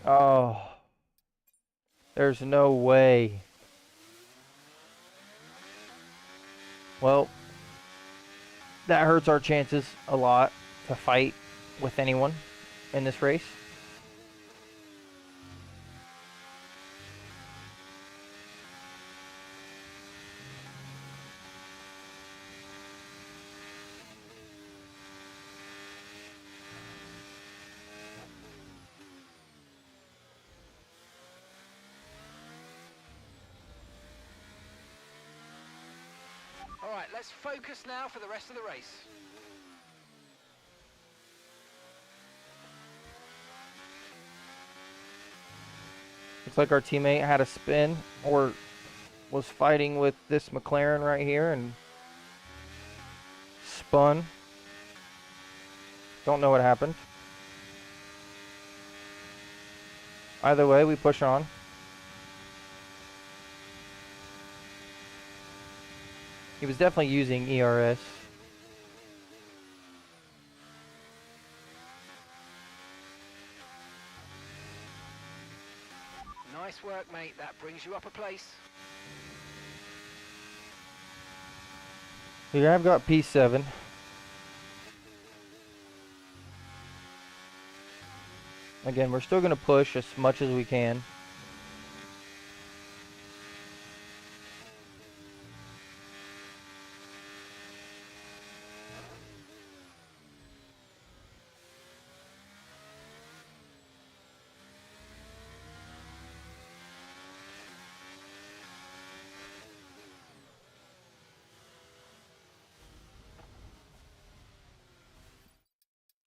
[SPEAKER 1] Oh, there's no way. Well, that hurts our chances a lot to fight with anyone in this race.
[SPEAKER 4] All right, let's focus now for the rest of the race.
[SPEAKER 1] Looks like our teammate had a spin or was fighting with this McLaren right here and spun. Don't know what happened. Either way, we push on. He was definitely using ERS.
[SPEAKER 4] work, mate. That brings you up a place.
[SPEAKER 1] Here I've got P7. Again, we're still going to push as much as we can.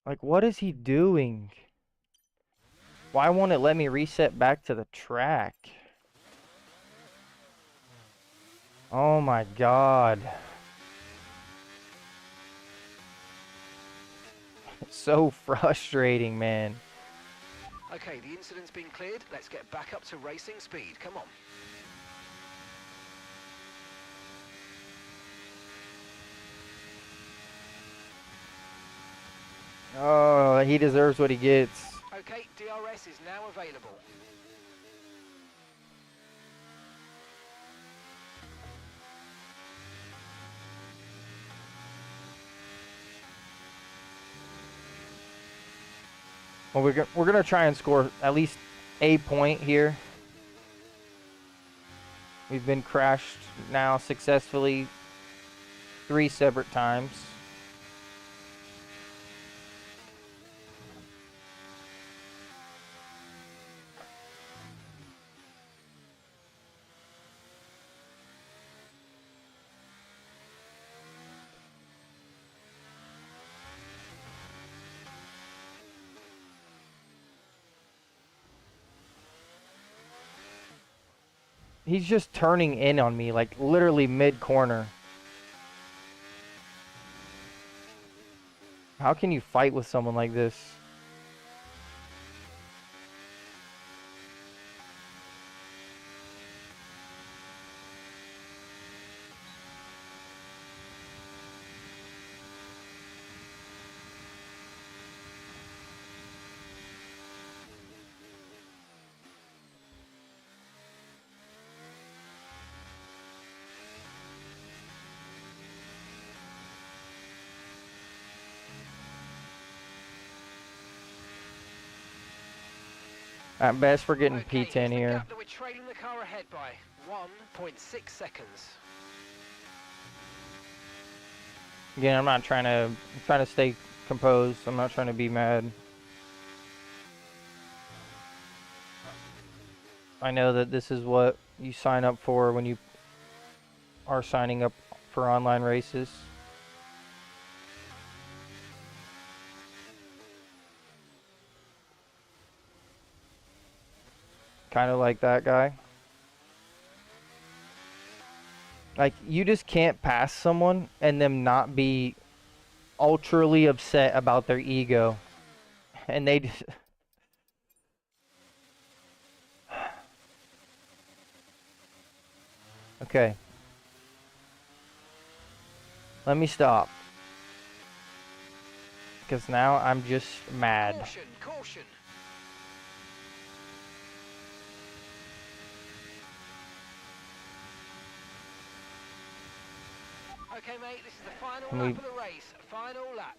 [SPEAKER 1] Like, what is he doing? Why won't it let me reset back to the track? Oh my god. It's so frustrating, man.
[SPEAKER 4] Okay, the incident's been cleared. Let's get back up to racing speed. Come on.
[SPEAKER 1] Oh, he deserves what he gets.
[SPEAKER 4] Okay, DRS is now available.
[SPEAKER 1] Well, we're gonna try and score at least a point here. We've been crashed now successfully 3 separate times. He's just turning in on me, like literally mid-corner. How can you fight with someone like this? At best, we're getting
[SPEAKER 4] Okay,
[SPEAKER 1] P10
[SPEAKER 4] here's the
[SPEAKER 1] here.
[SPEAKER 4] gap that we're trailing the car ahead by. 1.6 seconds.
[SPEAKER 1] Again, I'm trying to stay composed. I'm not trying to be mad. I know that this is what you sign up for when you are signing up for online races. Kind of like that guy. Like, you just can't pass someone and them not be ultrally upset about their ego. And they just... Okay. Let me stop. Because now I'm just mad.
[SPEAKER 4] Caution, caution. Okay, mate, this is the final
[SPEAKER 1] Can
[SPEAKER 4] lap
[SPEAKER 1] we-
[SPEAKER 4] of the race. Final lap.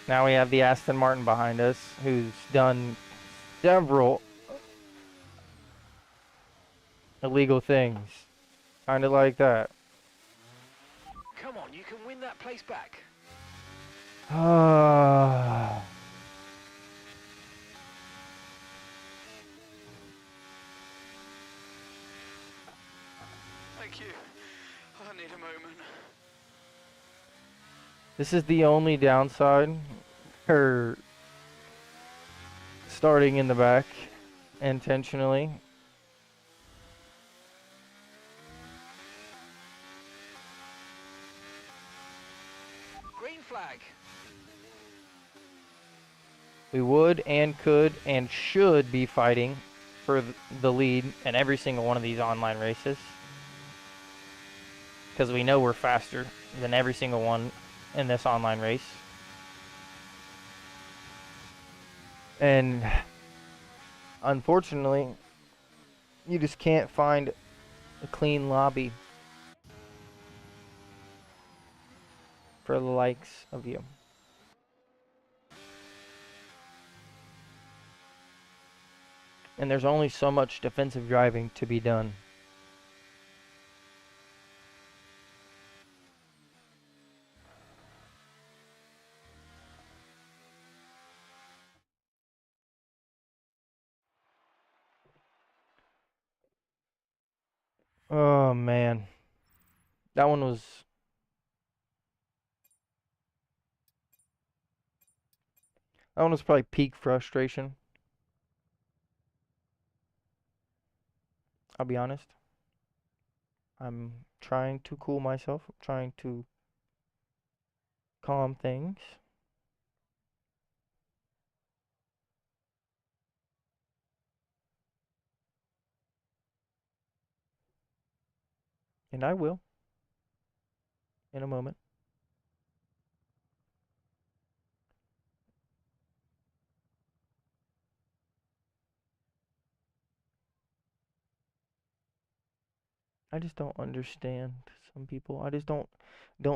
[SPEAKER 1] Now we have the Aston Martin behind us, who's done several illegal things. Kind of like that.
[SPEAKER 4] Come on, you can win that place back. Thank you. I need a moment.
[SPEAKER 1] This is the only downside. Her starting in the back intentionally.
[SPEAKER 4] Green flag.
[SPEAKER 1] We would and could and should be fighting for the lead in every single one of these online races. because we know we're faster than every single one in this online race. And unfortunately, you just can't find a clean lobby for the likes of you. And there's only so much defensive driving to be done. Oh man. That one was probably peak frustration. I'll be honest. I'm trying to cool myself. I'm trying to calm things. And I will in a moment. I just don't understand some people. I just don't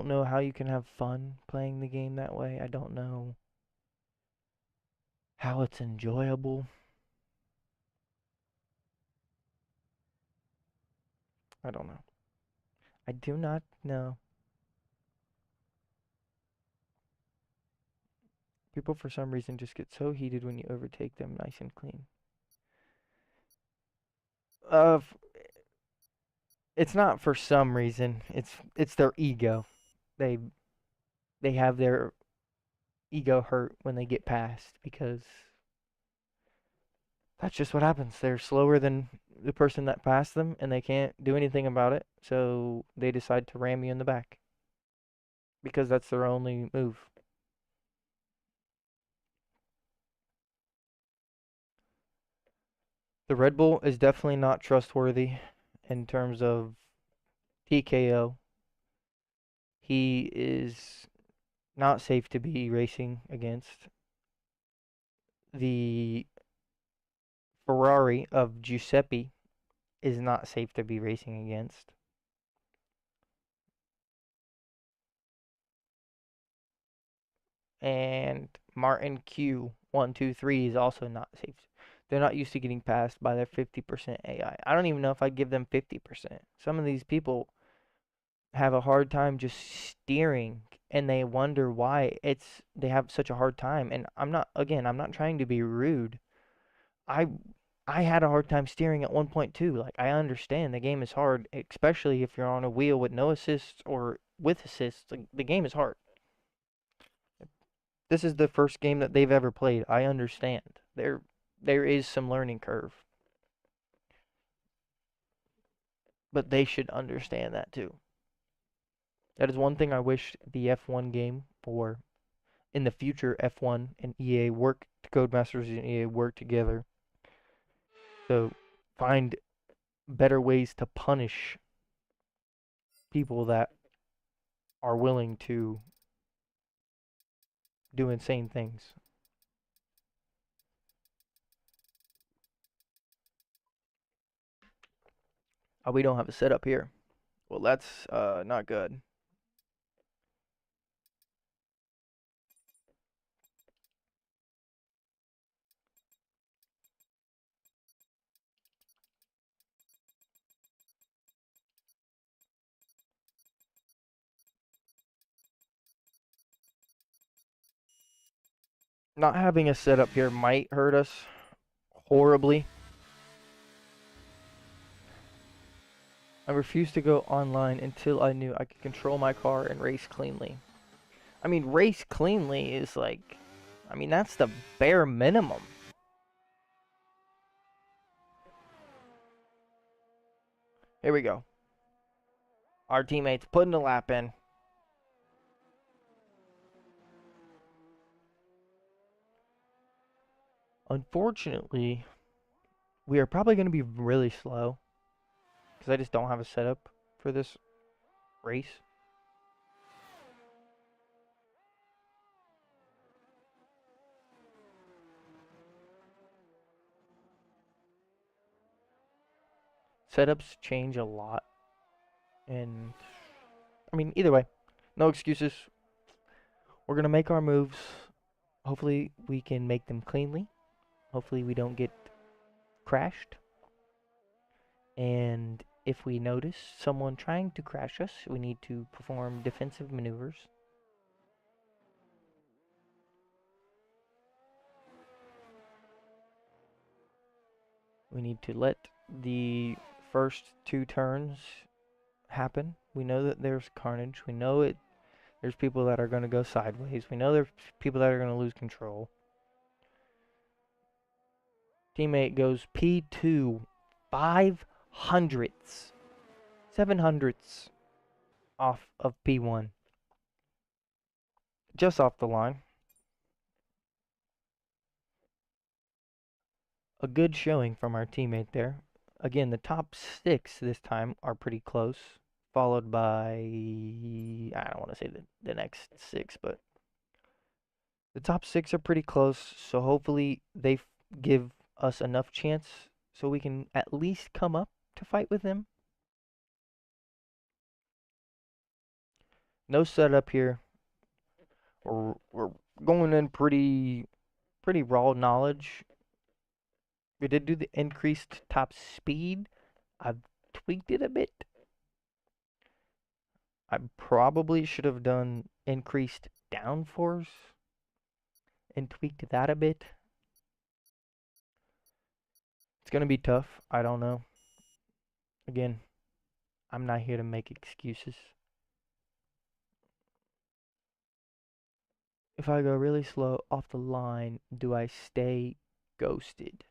[SPEAKER 1] know how you can have fun playing the game that way. I don't know how it's enjoyable. I don't know. I do not know. People for some reason just get so heated when you overtake them nice and clean. Uh, it's not for some reason. It's their ego. They they have their ego hurt when they get past because that's just what happens. They're slower than the person that passed them and they can't do anything about it. So they decide to ram you in the back because that's their only move. The Red Bull is definitely not trustworthy in terms of TKO. He is not safe to be racing against. The Ferrari of Giuseppe is not safe to be racing against. And Martin Q123 is also not safe. They're not used to getting passed by their 50% AI. I don't even know if I'd give them 50%. Some of these people have a hard time just steering and they wonder why they have such a hard time. And I'm not trying to be rude. I I had a hard time steering at 1.2. Like I understand the game is hard, especially if you're on a wheel with no assists or with assists. Like, the game is hard. This is the first game that they've ever played. I understand. There is some learning curve, but they should understand that too. That is one thing I wish the F1 game, or in the future F1 and EA work, Codemasters and EA work together to find better ways to punish people that are willing to do insane things. Oh, we don't have a setup here. Well, that's not good. Not having a setup here might hurt us horribly. I refused to go online until I knew I could control my car and race cleanly. I mean, race cleanly is like, I mean, that's the bare minimum. Here we go. Our teammates putting a lap in. Unfortunately, we are probably going to be really slow because I just don't have a setup for this race. Setups change a lot, and I mean, either way, no excuses. We're gonna make our moves. Hopefully, we can make them cleanly. Hopefully, we don't get crashed. And if we notice someone trying to crash us, we need to perform defensive maneuvers. We need to let the first 2 turns happen. We know that there's carnage. We know it. There's people that are going to go sideways. We know there's people that are going to lose control. Teammate goes P2, 500ths, 700ths off of P1. Just off the line. A good showing from our teammate there. Again, the top 6 this time are pretty close, followed by, I don't want to say the next 6, but the top 6 are pretty close, so hopefully they give us enough chance so we can at least come up to fight with them. No setup here. We're going in pretty raw knowledge. We did do the increased top speed. I've tweaked it a bit. I probably should have done increased downforce and tweaked that a bit. It's going to be tough. I don't know. Again, I'm not here to make excuses. If I go really slow off the line, do I stay ghosted?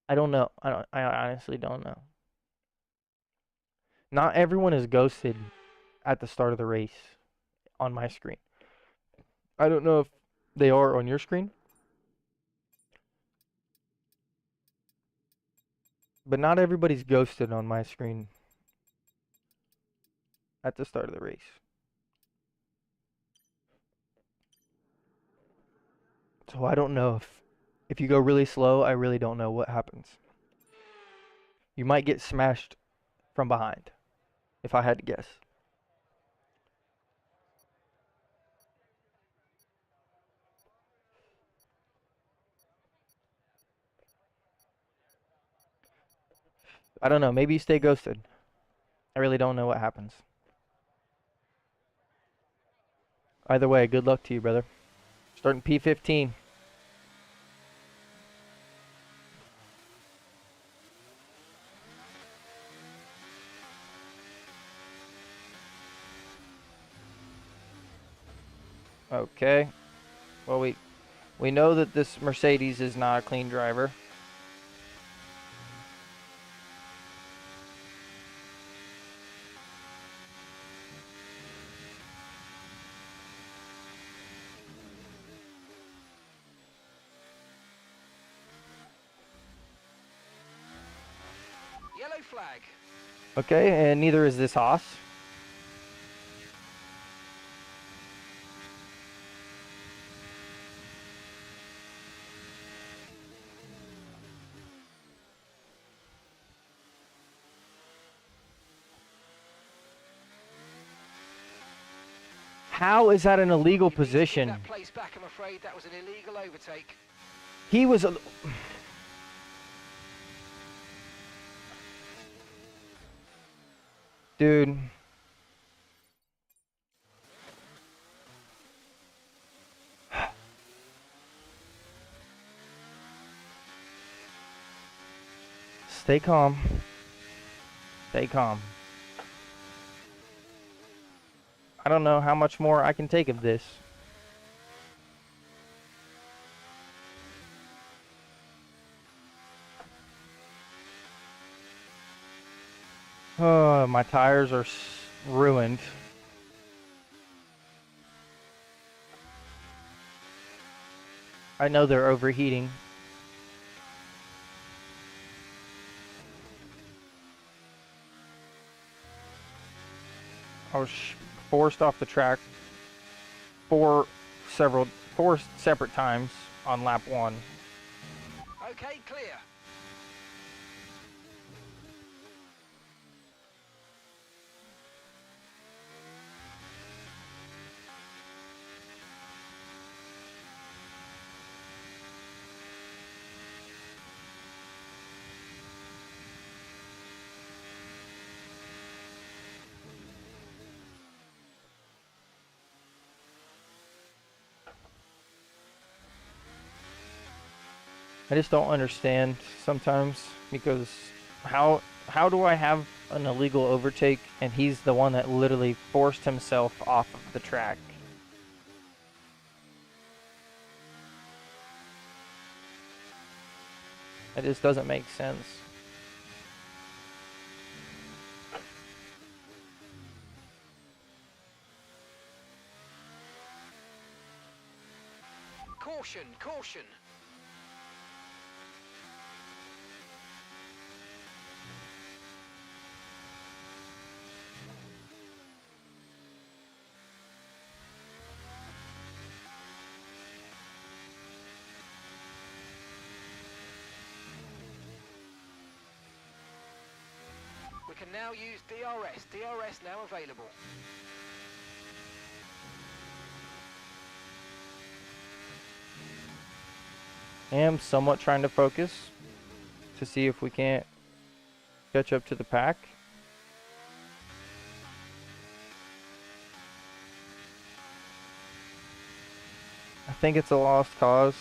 [SPEAKER 1] I don't know. I honestly don't know. Not everyone is ghosted at the start of the race on my screen. I don't know if they are on your screen. But not everybody's ghosted on my screen at the start of the race. So I don't know if you go really slow, I really don't know what happens. You might get smashed from behind, if I had to guess. I don't know, maybe you stay ghosted. I really don't know what happens. Either way, good luck to you, brother. Starting P15. Okay. Well, we know that this Mercedes is not a clean driver.
[SPEAKER 4] Yellow flag.
[SPEAKER 1] Okay, and neither is this Haas. How is that an illegal position?
[SPEAKER 4] That place back, I'm afraid that was an illegal overtake.
[SPEAKER 1] He was a... Dude. Stay calm. Stay calm. I don't know how much more I can take of this. Oh, my tires are ruined. I know they're overheating. I was forced off the track four separate times on lap 1.
[SPEAKER 4] Okay, clear.
[SPEAKER 1] I just don't understand sometimes, because how do I have an illegal overtake and he's the one that literally forced himself off of the track? It just doesn't make sense.
[SPEAKER 4] Caution, caution. We can now use DRS. DRS now available.
[SPEAKER 1] I am somewhat trying to focus to see if we can't catch up to the pack. I think it's a lost cause.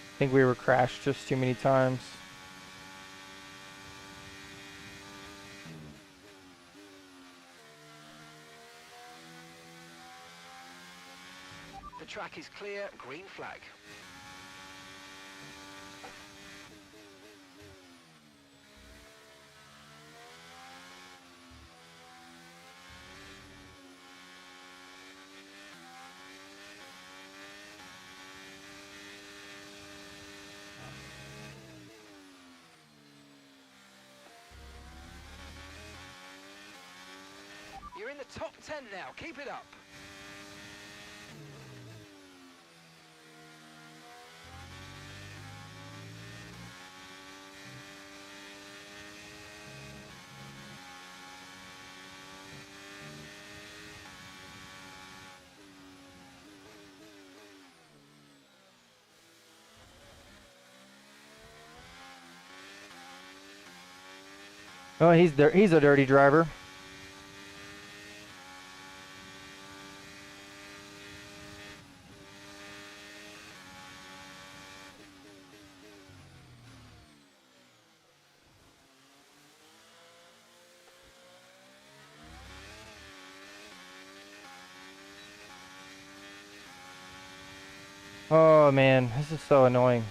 [SPEAKER 1] I think we were crashed just too many times.
[SPEAKER 4] The track is clear, green flag. You're in the top 10 now, keep it up.
[SPEAKER 1] Oh, he's there. He's a dirty driver. Oh man, this is so annoying.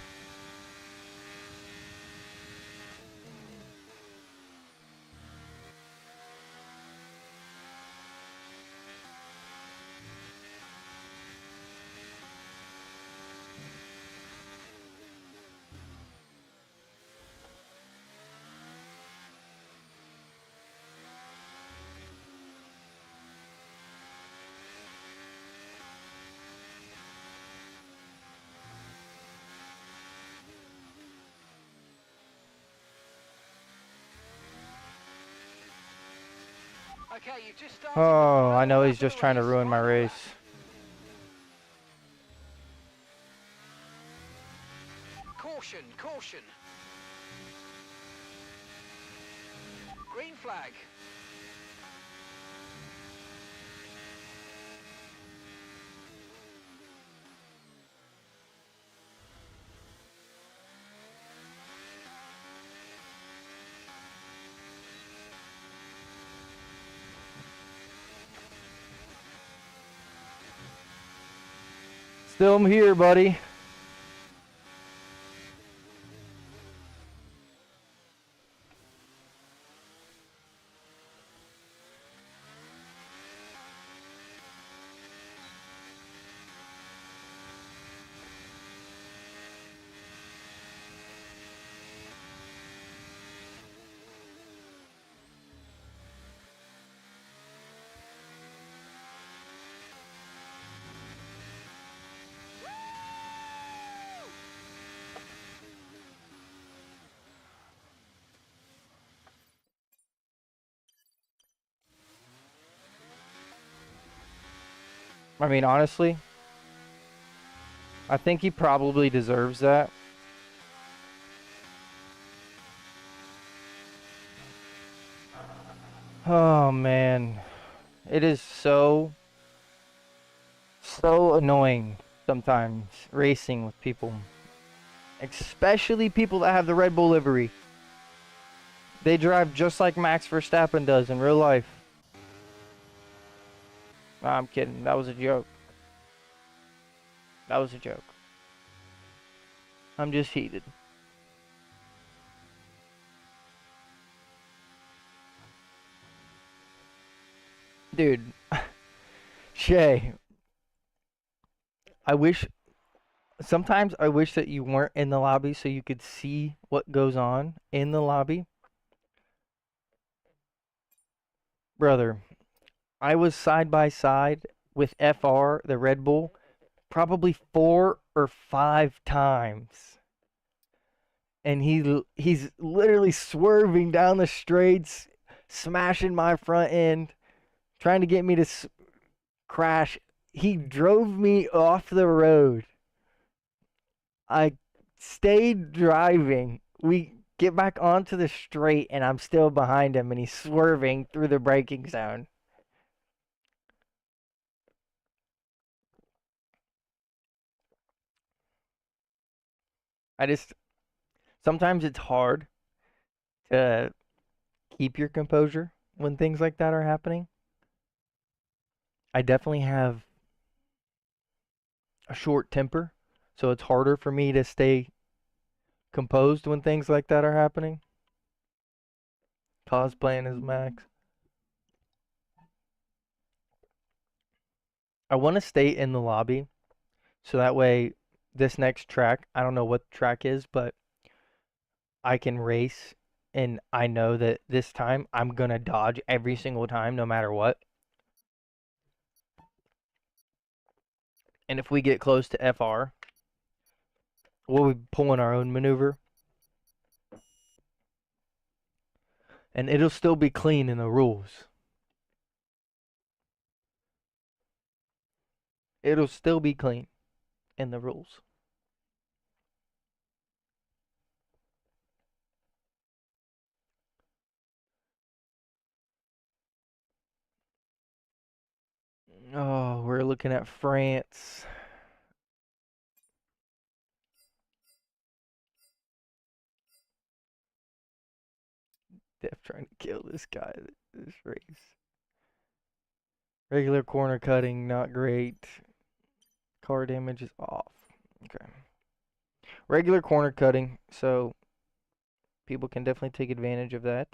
[SPEAKER 4] Okay, you've just started.
[SPEAKER 1] Oh, I know he's just trying to ruin my race.
[SPEAKER 4] Caution, caution. Green flag.
[SPEAKER 1] Still I'm here, buddy. I mean, honestly, I think he probably deserves that. Oh man, it is so annoying sometimes racing with people, especially people that have the Red Bull livery. They drive just like Max Verstappen does in real life. Nah, I'm kidding. That was a joke. That was a joke. I'm just heated. Dude, Shay, I wish sometimes I wish that you weren't in the lobby so you could see what goes on in the lobby. Brother, I was side by side with FR, the Red Bull, probably 4 or 5 times. And he's literally swerving down the straights, smashing my front end, trying to get me to crash. He drove me off the road. I stayed driving. We get back onto the straight, and I'm still behind him, and he's swerving through the braking zone. I just sometimes it's hard to keep your composure when things like that are happening. I definitely have a short temper, so it's harder for me to stay composed when things like that are happening. Cosplaying as Max. I want to stay in the lobby so that way this next track, I don't know what the track is, but I can race and I know that this time I'm going to dodge every single time no matter what. And if we get close to FR, we'll be pulling our own maneuver. And it'll still be clean in the rules. It'll still be clean in the rules. Oh, we're looking at France. Def trying to kill this guy this race. Regular corner cutting, not great. Car damage is off. Okay. Regular corner cutting, so people can definitely take advantage of that.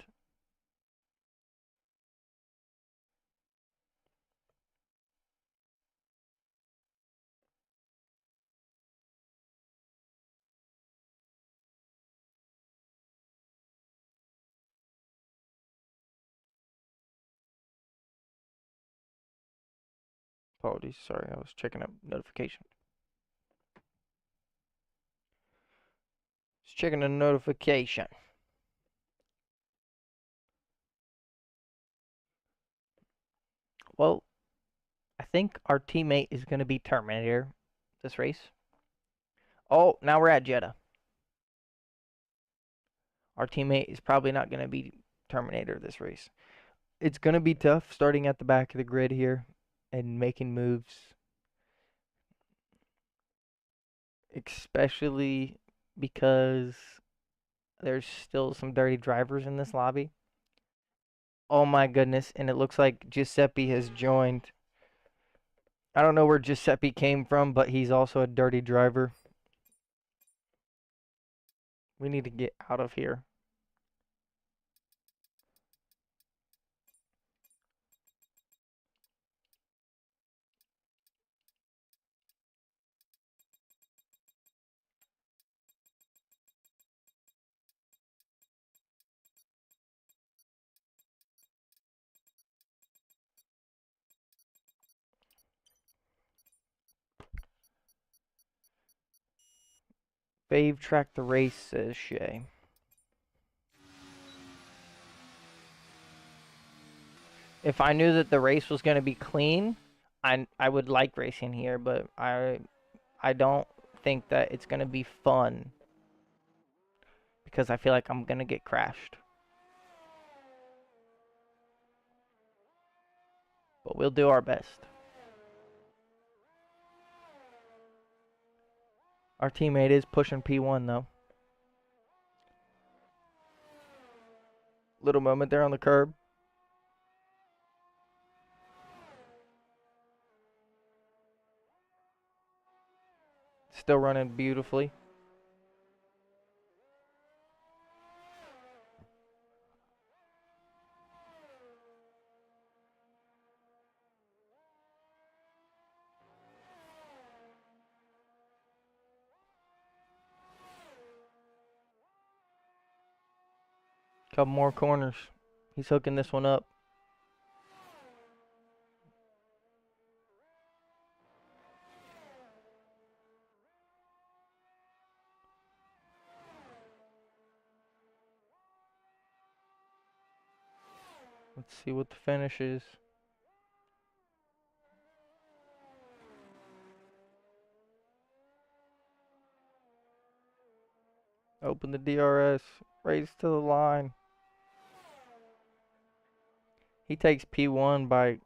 [SPEAKER 1] Apologies, sorry, I was checking a notification. Just checking a notification. Well, I think our teammate is going to be Terminator this race. Oh, now we're at Jeddah. Our teammate is probably not going to be Terminator this race. It's going to be tough starting at the back of the grid here and making moves. Especially because there's still some dirty drivers in this lobby. Oh my goodness, and it looks like Giuseppe has joined. I don't know where Giuseppe came from, but he's also a dirty driver. We need to get out of here. Fave track the race, says Shay. If I knew that the race was going to be clean, I would like racing here, but I don't think that it's gonna be fun because I feel like I'm gonna get crashed. But we'll do our best. Our teammate is pushing P1 though. Little moment there on the curb. Still running beautifully. Couple more corners. He's hooking this one up. Let's see what the finish is. Open the DRS. Race to the line. He takes P1 by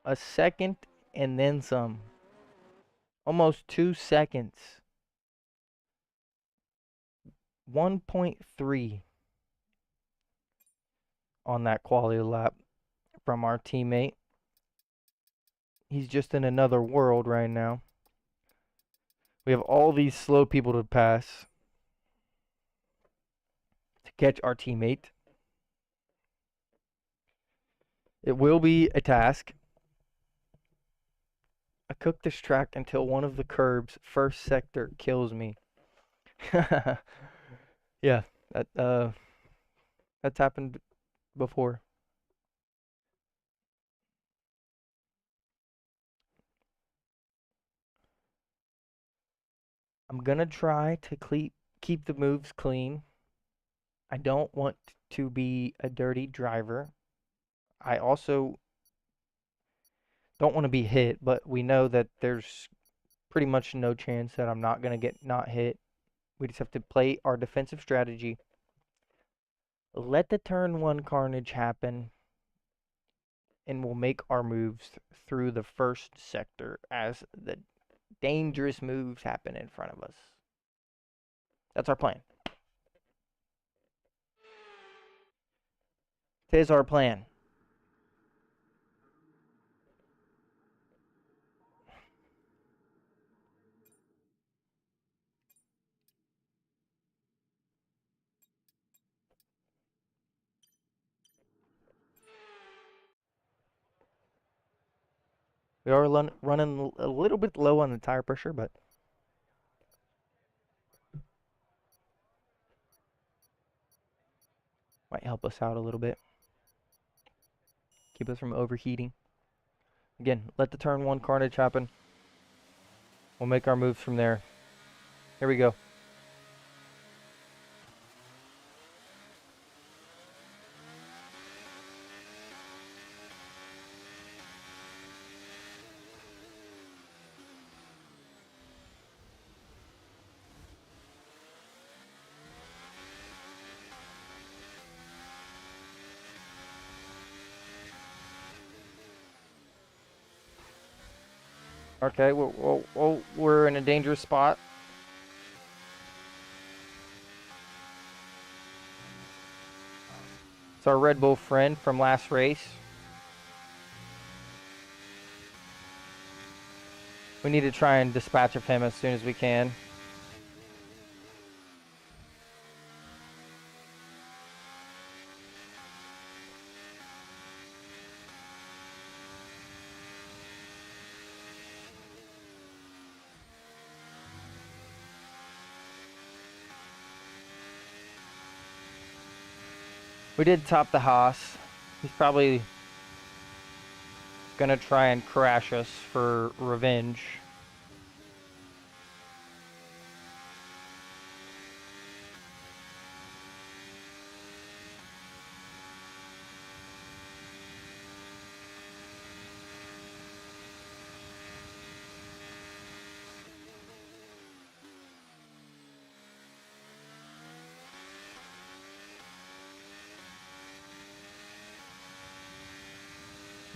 [SPEAKER 1] a second and then some. Almost 2 seconds. 1.3 on that quality lap from our teammate. He's just in another world right now. We have all these slow people to pass to catch our teammate. It will be a task. I cook this track until one of the curbs, first sector, kills me. Yeah, that's happened before. I'm gonna try to keep the moves clean. I don't want to be a dirty driver. I also don't want to be hit, but we know that there's pretty much no chance that I'm not gonna get not hit. We just have to play our defensive strategy. Let the turn one carnage happen, and we'll make our moves through the first sector as the dangerous moves happen in front of us. That's our plan. Tis our plan. We are running a little bit low on the tire pressure, but might help us out a little bit. Keep us from overheating. Again, let the turn one carnage happen. We'll make our moves from there. Here we go. Okay, we're in a dangerous spot. It's our Red Bull friend from last race. We need to try and dispatch of him as soon as we can. We did top the Haas. He's probably gonna try and crash us for revenge.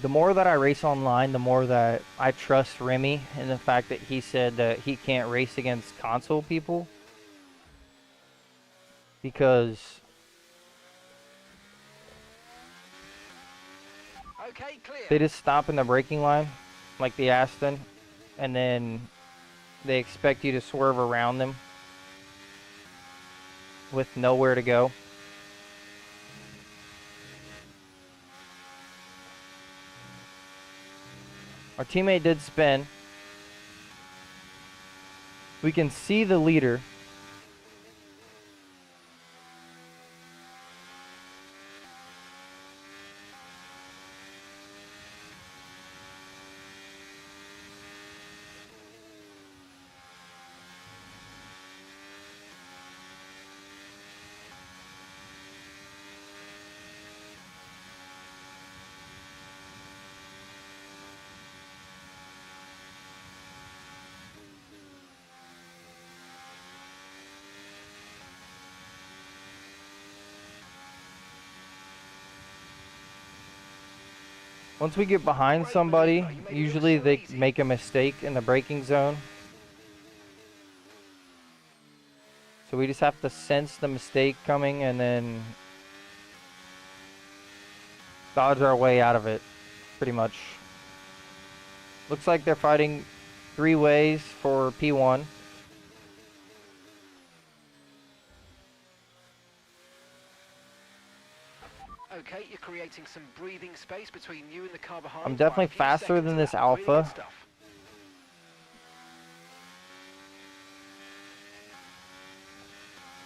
[SPEAKER 1] the more that I race online, the more that I trust Remy and the fact that he said that he can't race against console people. Because
[SPEAKER 4] Okay, clear.
[SPEAKER 1] they just stop in the braking line, like the Aston, and then they expect you to swerve around them with nowhere to go. Our teammate did spin. We can see the leader. Once we get behind somebody, usually they make a mistake in the braking zone. So we just have to sense the mistake coming and then dodge our way out of it, pretty much. Looks like they're fighting 3 ways for P1.
[SPEAKER 4] Okay, you're creating some breathing space between you and the car behind.
[SPEAKER 1] I'm definitely faster than this Alpha.
[SPEAKER 4] Really good stuff.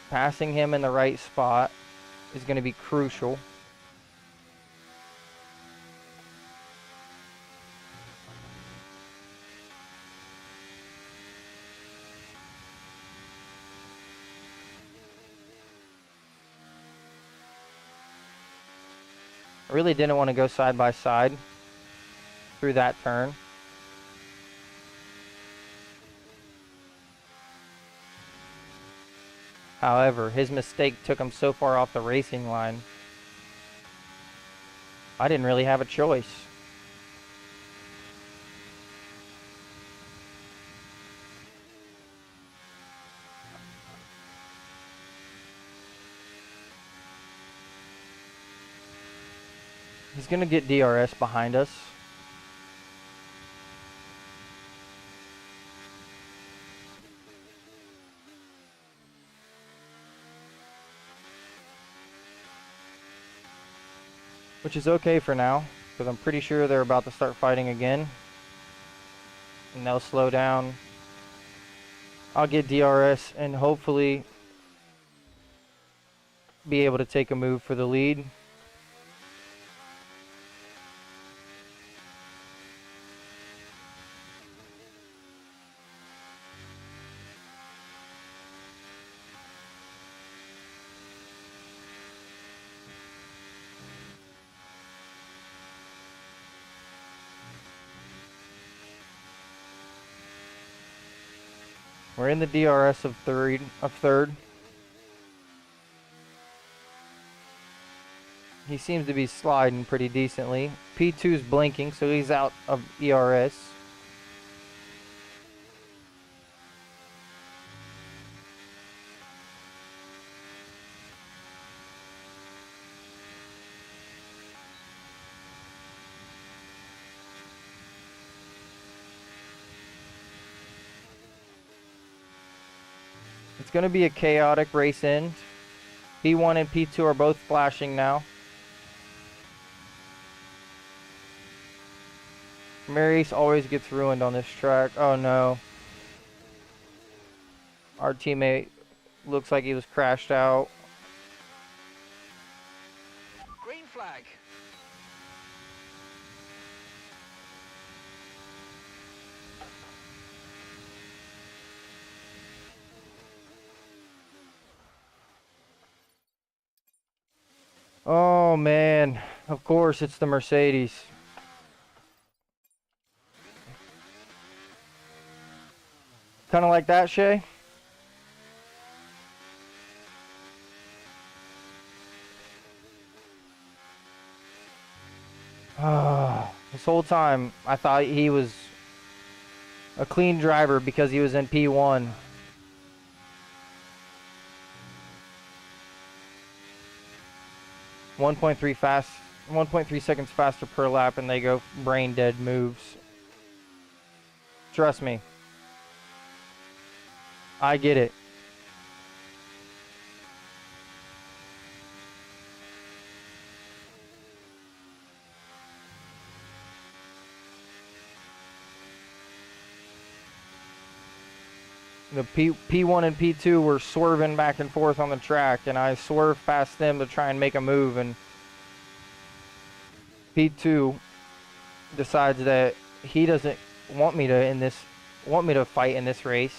[SPEAKER 1] Passing him in the right spot is going to be crucial. I really didn't want to go side by side through that turn. However, his mistake took him so far off the racing line. I didn't really have a choice. He's going to get DRS behind us. Which is okay for now, because I'm pretty sure they're about to start fighting again. And they'll slow down. I'll get DRS and hopefully be able to take a move for the lead. We're in the DRS of third. He seems to be sliding pretty decently. P2's blinking, so he's out of ERS. It's going to be a chaotic race end. P1 and P2 are both flashing now. Marius always gets ruined on this track. Oh no. Our teammate looks like he was crashed out.
[SPEAKER 4] Green flag.
[SPEAKER 1] Oh man, of course it's the Mercedes. Kind of like that, Shay? whole time I thought he was a clean driver because he was in P1. .3 1.3 seconds faster per lap, and they go brain dead moves. Trust me. I get it. The P1 and P2 were swerving back and forth on the track, and I swerved past them to try and make a move, and P2 decides that he doesn't want me to fight in this race,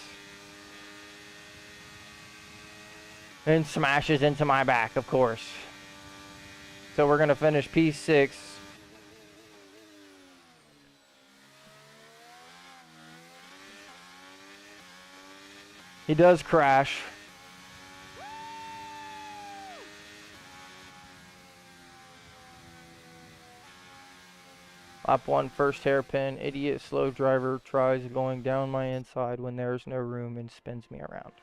[SPEAKER 1] and smashes into my back, of course. So we're gonna finish P6. He does crash. Lap 1, first hairpin. Idiot slow driver tries going down my inside when there's no room and spins me around.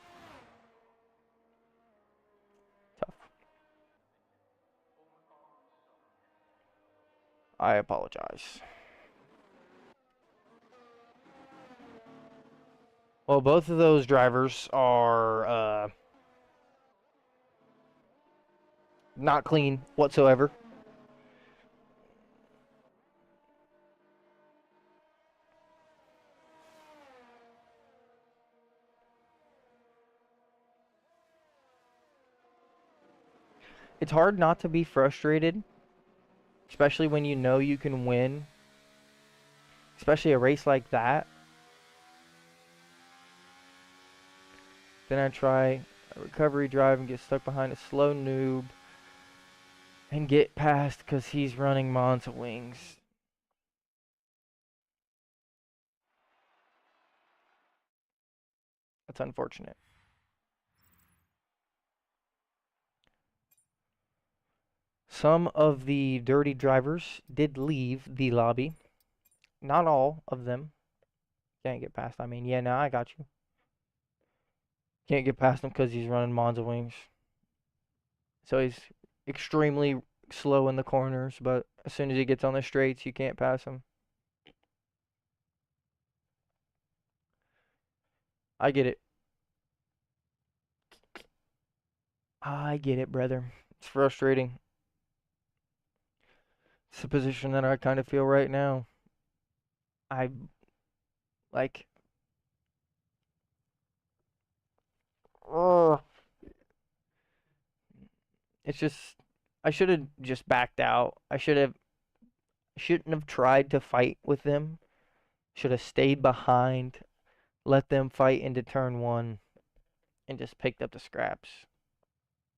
[SPEAKER 1] Tough. I apologize. Well, both of those drivers are not clean whatsoever. It's hard not to be frustrated, especially when you know you can win, especially a race like that. Then I try a recovery drive and get stuck behind a slow noob and get past because he's running Monza wings. That's unfortunate. Some of the dirty drivers did leave the lobby. Not all of them. Can't get past. I mean, yeah, now I got you. Can't get past him because he's running Monza wings. So he's extremely slow in the corners, but as soon as he gets on the straights, you can't pass him. I get it. I get it, brother. It's frustrating. It's the position that I kind of feel right now. I like. Ugh. It's just. I should have just backed out. Shouldn't have tried to fight with them. Should have stayed behind, let them fight into turn 1, and just picked up the scraps.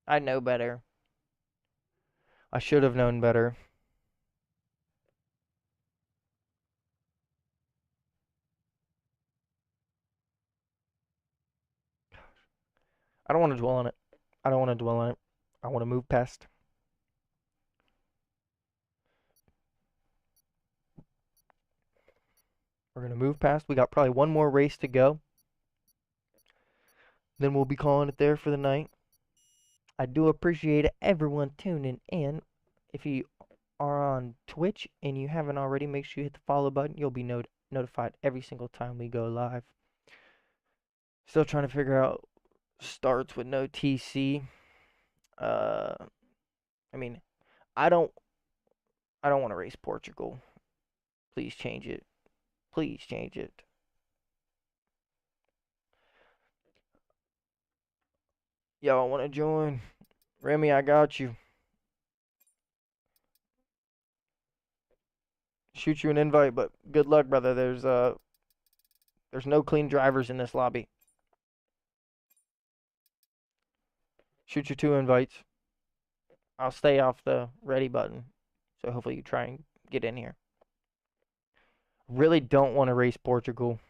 [SPEAKER 1] I know better. I should have known better. I don't want to dwell on it. I don't want to dwell on it. I want to move past. We're going to move past. We got probably one more race to go. Then we'll be calling it there for the night. I do appreciate everyone tuning in. If you are on Twitch and you haven't already, make sure you hit the follow button. You'll be notified every single time we go live. Still trying to figure out starts with no TC. I mean, I don't want to race Portugal. Please change it. Please change it. Y'all want to join? Remy, I got you. Shoot you an invite, but good luck, brother. There's no clean drivers in this lobby. Shoot you 2 invites. I'll stay off the ready button, so hopefully you try and get in here. Really don't want to race Portugal.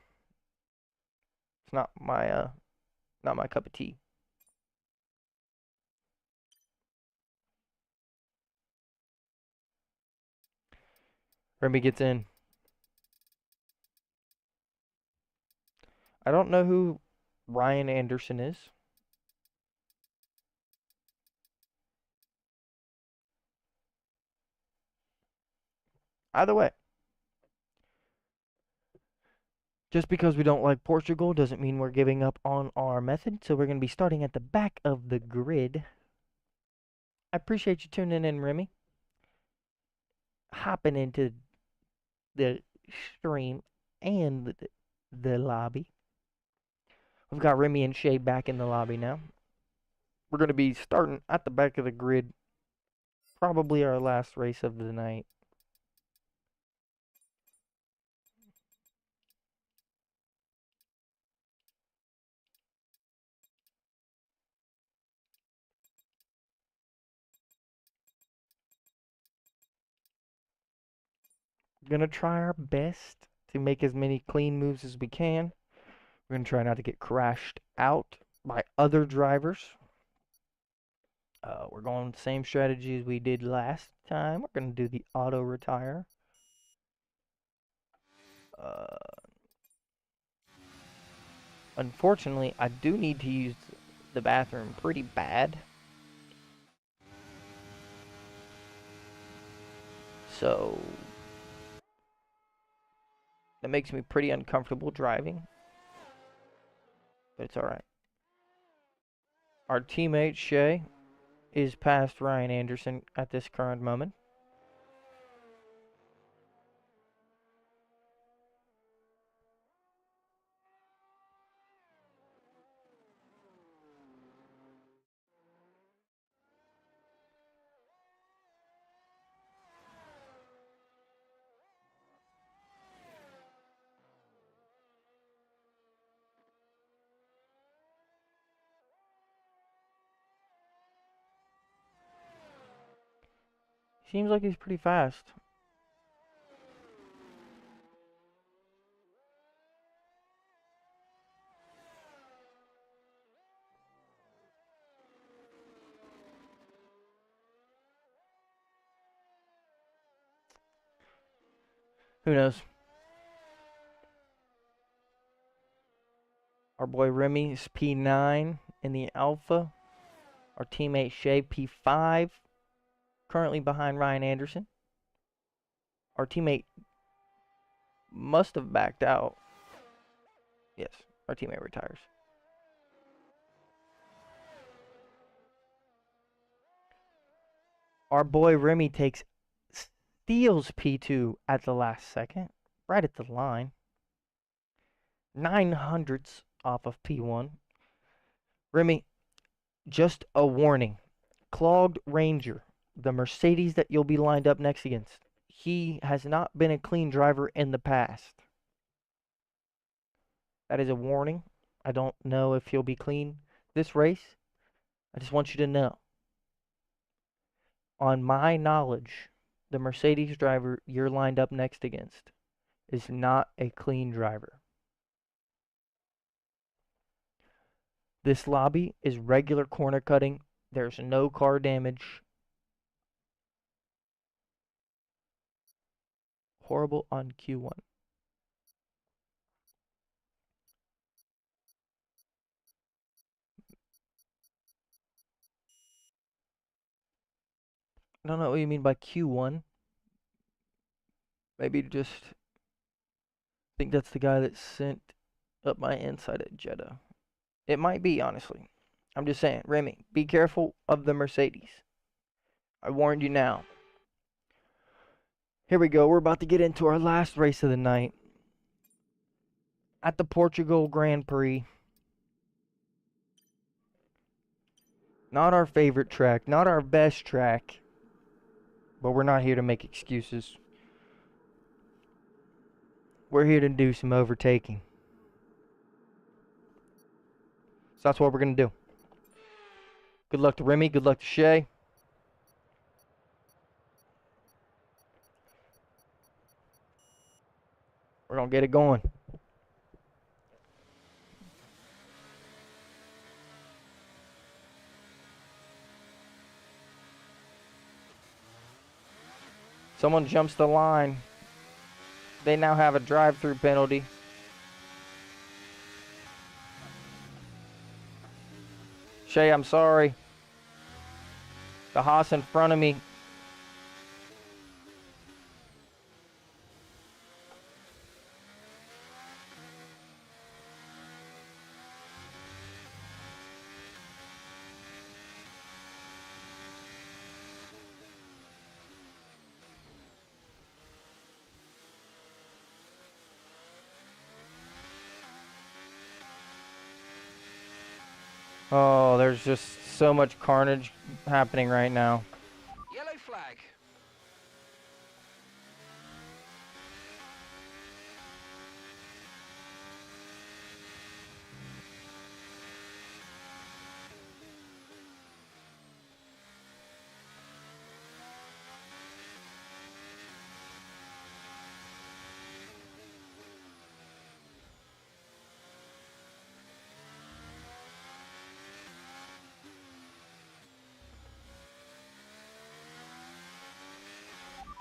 [SPEAKER 1] It's not my cup of tea. Remy gets in. I don't know who Ryan Anderson is. Either way, just because we don't like Portugal doesn't mean we're giving up on our method. So we're going to be starting at the back of the grid. I appreciate you tuning in, Remy. Hopping into the stream and the lobby. We've got Remy and Shay back in the lobby now. We're going to be starting at the back of the grid. Probably our last race of the night. We're going to try our best to make as many clean moves as we can. We're going to try not to get crashed out by other drivers. We're going the same strategy as we did last time. We're going to do the auto retire. Unfortunately, I do need to use the bathroom pretty bad. So that makes me pretty uncomfortable driving. But it's alright. Our teammate, Shay, is past Ryan Anderson at this current moment. Seems like he's pretty fast. Who knows? Our boy Remy is P9 in the Alpha. Our teammate Shay P5, currently behind Ryan Anderson. Our teammate must have backed out. Yes, our teammate retires. Our boy Remy steals P2 at the last second, right at the line. 900ths off of P1. Remy, just a warning. Clogged Ranger, the Mercedes that you'll be lined up next against, he has not been a clean driver in the past. That is a warning. I don't know if he'll be clean this race. I just want you to know. On my knowledge, the Mercedes driver you're lined up next against is not a clean driver. This lobby is regular corner cutting. There's no car damage. Horrible on Q1. I don't know what you mean by Q1. Maybe just think that's the guy that sent up my inside at Jeddah. It might be, honestly. I'm just saying, Remy, be careful of the Mercedes. I warned you now. Here we go. We're about to get into our last race of the night at the Portugal Grand Prix. Not our favorite track, not our best track, but we're not here to make excuses. We're here to do some overtaking. So that's what we're going to do. Good luck to Remy. Good luck to Shay. We're going to get it going. Someone jumps the line. They now have a drive-through penalty. Shay, I'm sorry. The Haas in front of me. Oh, there's just so much carnage happening right now.
[SPEAKER 4] Yellow flag.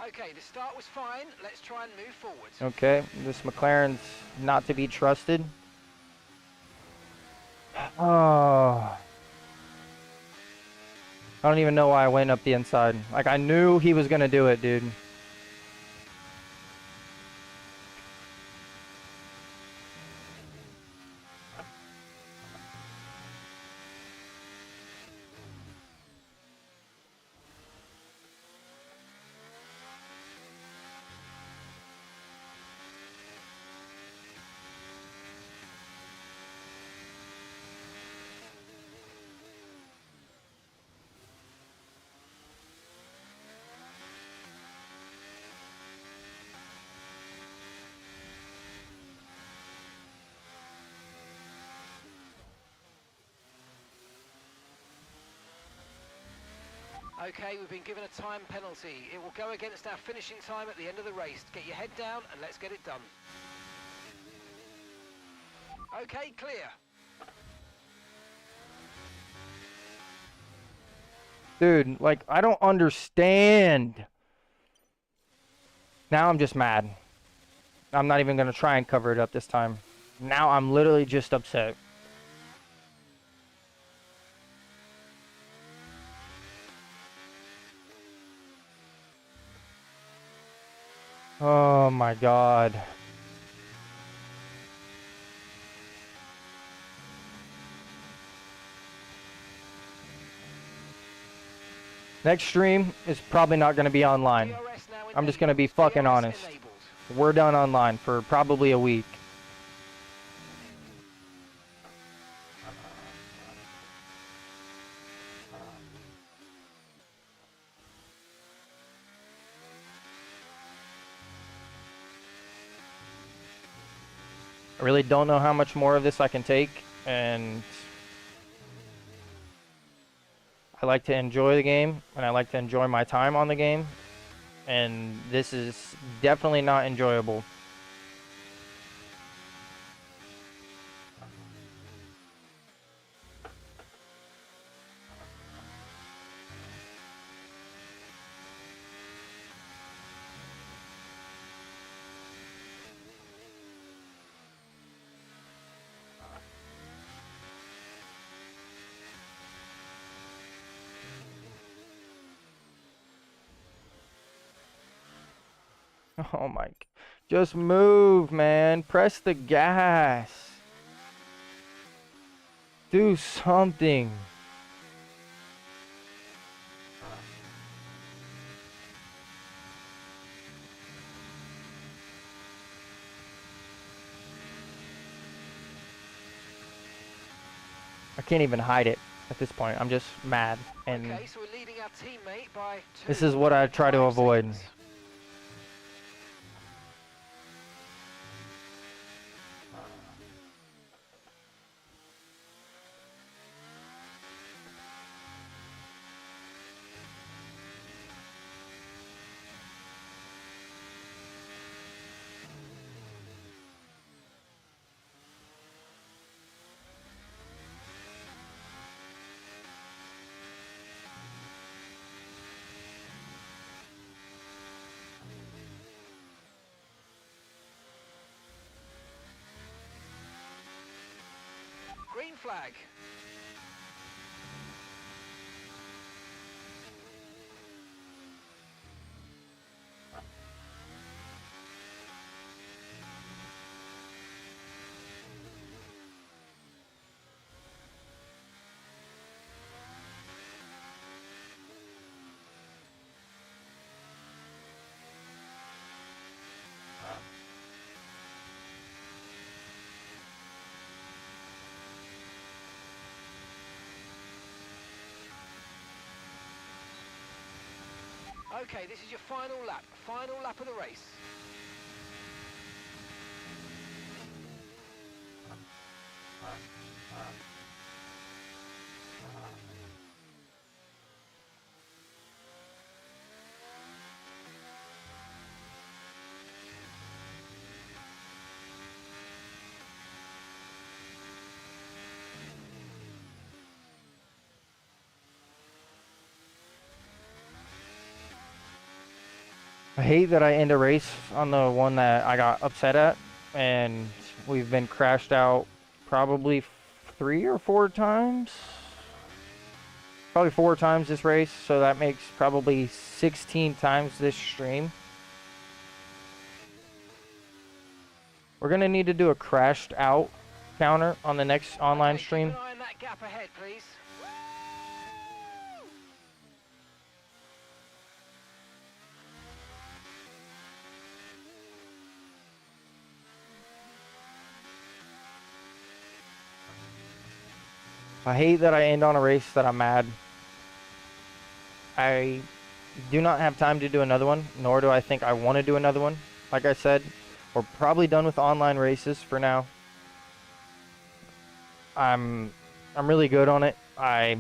[SPEAKER 4] Okay, the start was fine. Let's try and move forward.
[SPEAKER 1] Okay, this McLaren's not to be trusted. Oh. I don't even know why I went up the inside. Like, I knew he was gonna do it, dude.
[SPEAKER 4] Okay, we've been given a time penalty. It will go against our finishing time at the end of the race. Get your head down and let's get it done. Okay, clear.
[SPEAKER 1] Dude, like, I don't understand. Now I'm just mad. I'm not even gonna try and cover it up this time. Now I'm literally just upset. Oh my god. Next stream is probably not going to be online. I'm just going to be fucking honest. We're done online for probably a week. I really don't know how much more of this I can take, and I like to enjoy the game, and I like to enjoy my time on the game, and this is definitely not enjoyable. Oh my, just move, man. Press the gas. Do something. I can't even hide it at this point. I'm just mad, and
[SPEAKER 4] okay, so we're leading our teammate by
[SPEAKER 1] this is what I try to avoid.
[SPEAKER 4] seconds. Green flag. Okay, this is your final lap of the race.
[SPEAKER 1] I hate that I end a race on the one that I got upset at, and we've been crashed out probably 3 or 4 times. Probably 4 times this race, so that makes probably 16 times this stream. We're gonna need to do a crashed out counter on the next online stream.
[SPEAKER 4] Keep an eye on that gap ahead, please.
[SPEAKER 1] I hate that I end on a race that I'm mad. I do not have time to do another one, nor do I think I want to do another one. Like I said, we're probably done with online races for now. I'm really good on it. I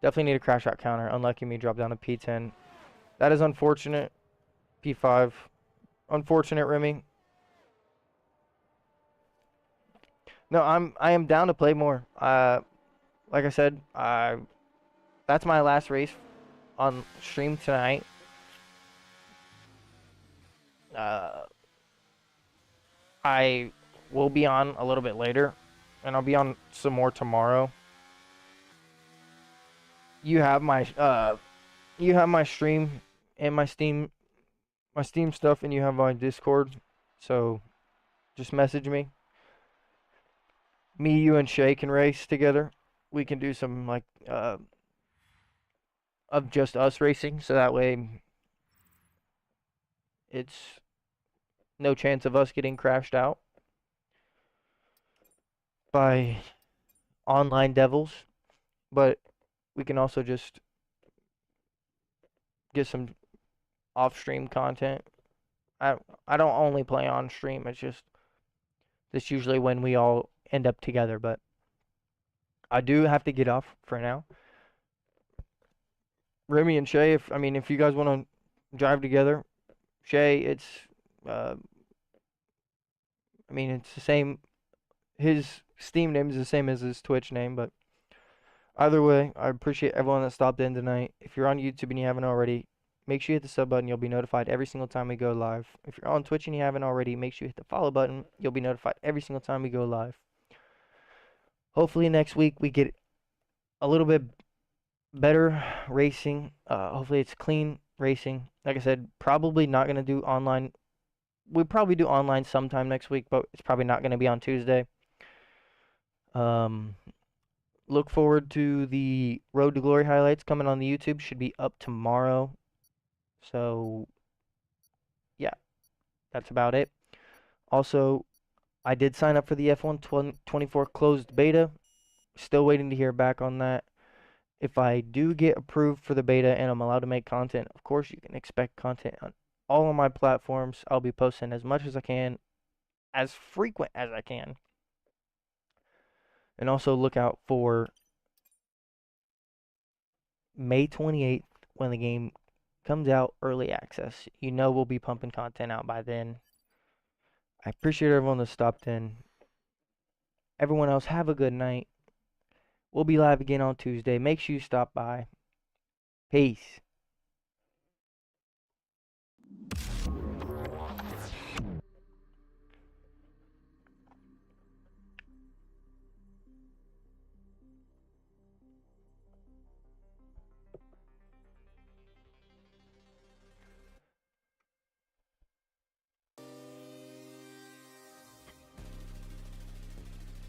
[SPEAKER 1] definitely need a crash out counter. Unlucky me, drop down to P10. That is unfortunate. P5. Unfortunate, Remy. No, I am down to play more. Like I said, that's my last race on stream tonight. I will be on a little bit later, and I'll be on some more tomorrow. You have my stream and my Steam stuff, and you have my Discord. So just message me. Me, you, and Shay can race together. We can do some like of just us racing, so that way it's no chance of us getting crashed out by online devils. But we can also just get some off-stream content. I don't only play on stream. It's just that's usually when we all end up together. But I do have to get off for now. Remy and Shay, if you guys want to drive together, Shay, it's it's the same. His Steam name is the same as his Twitch name, but either way, I appreciate everyone that stopped in tonight. If you're on YouTube and you haven't already, make sure you hit the sub button. You'll be notified every single time we go live. If you're on Twitch and you haven't already, make sure you hit the follow button. You'll be notified every single time we go live. Hopefully next week we get a little bit better racing. Hopefully it's clean racing. Like I said, probably not going to do online. We'll probably do online sometime next week, but it's probably not going to be on Tuesday. Look forward to the Road to Glory highlights coming on the YouTube. Should be up tomorrow. So, yeah, that's about it. Also, I did sign up for the F1 24 closed beta. Still waiting to hear back on that. If I do get approved for the beta and I'm allowed to make content, of course you can expect content on all of my platforms. I'll be posting as much as I can, as frequent as I can. And also look out for May 28th when the game comes out, early access. You know we'll be pumping content out by then. I appreciate everyone that stopped in. Everyone else, have a good night. We'll be live again on Tuesday. Make sure you stop by. Peace.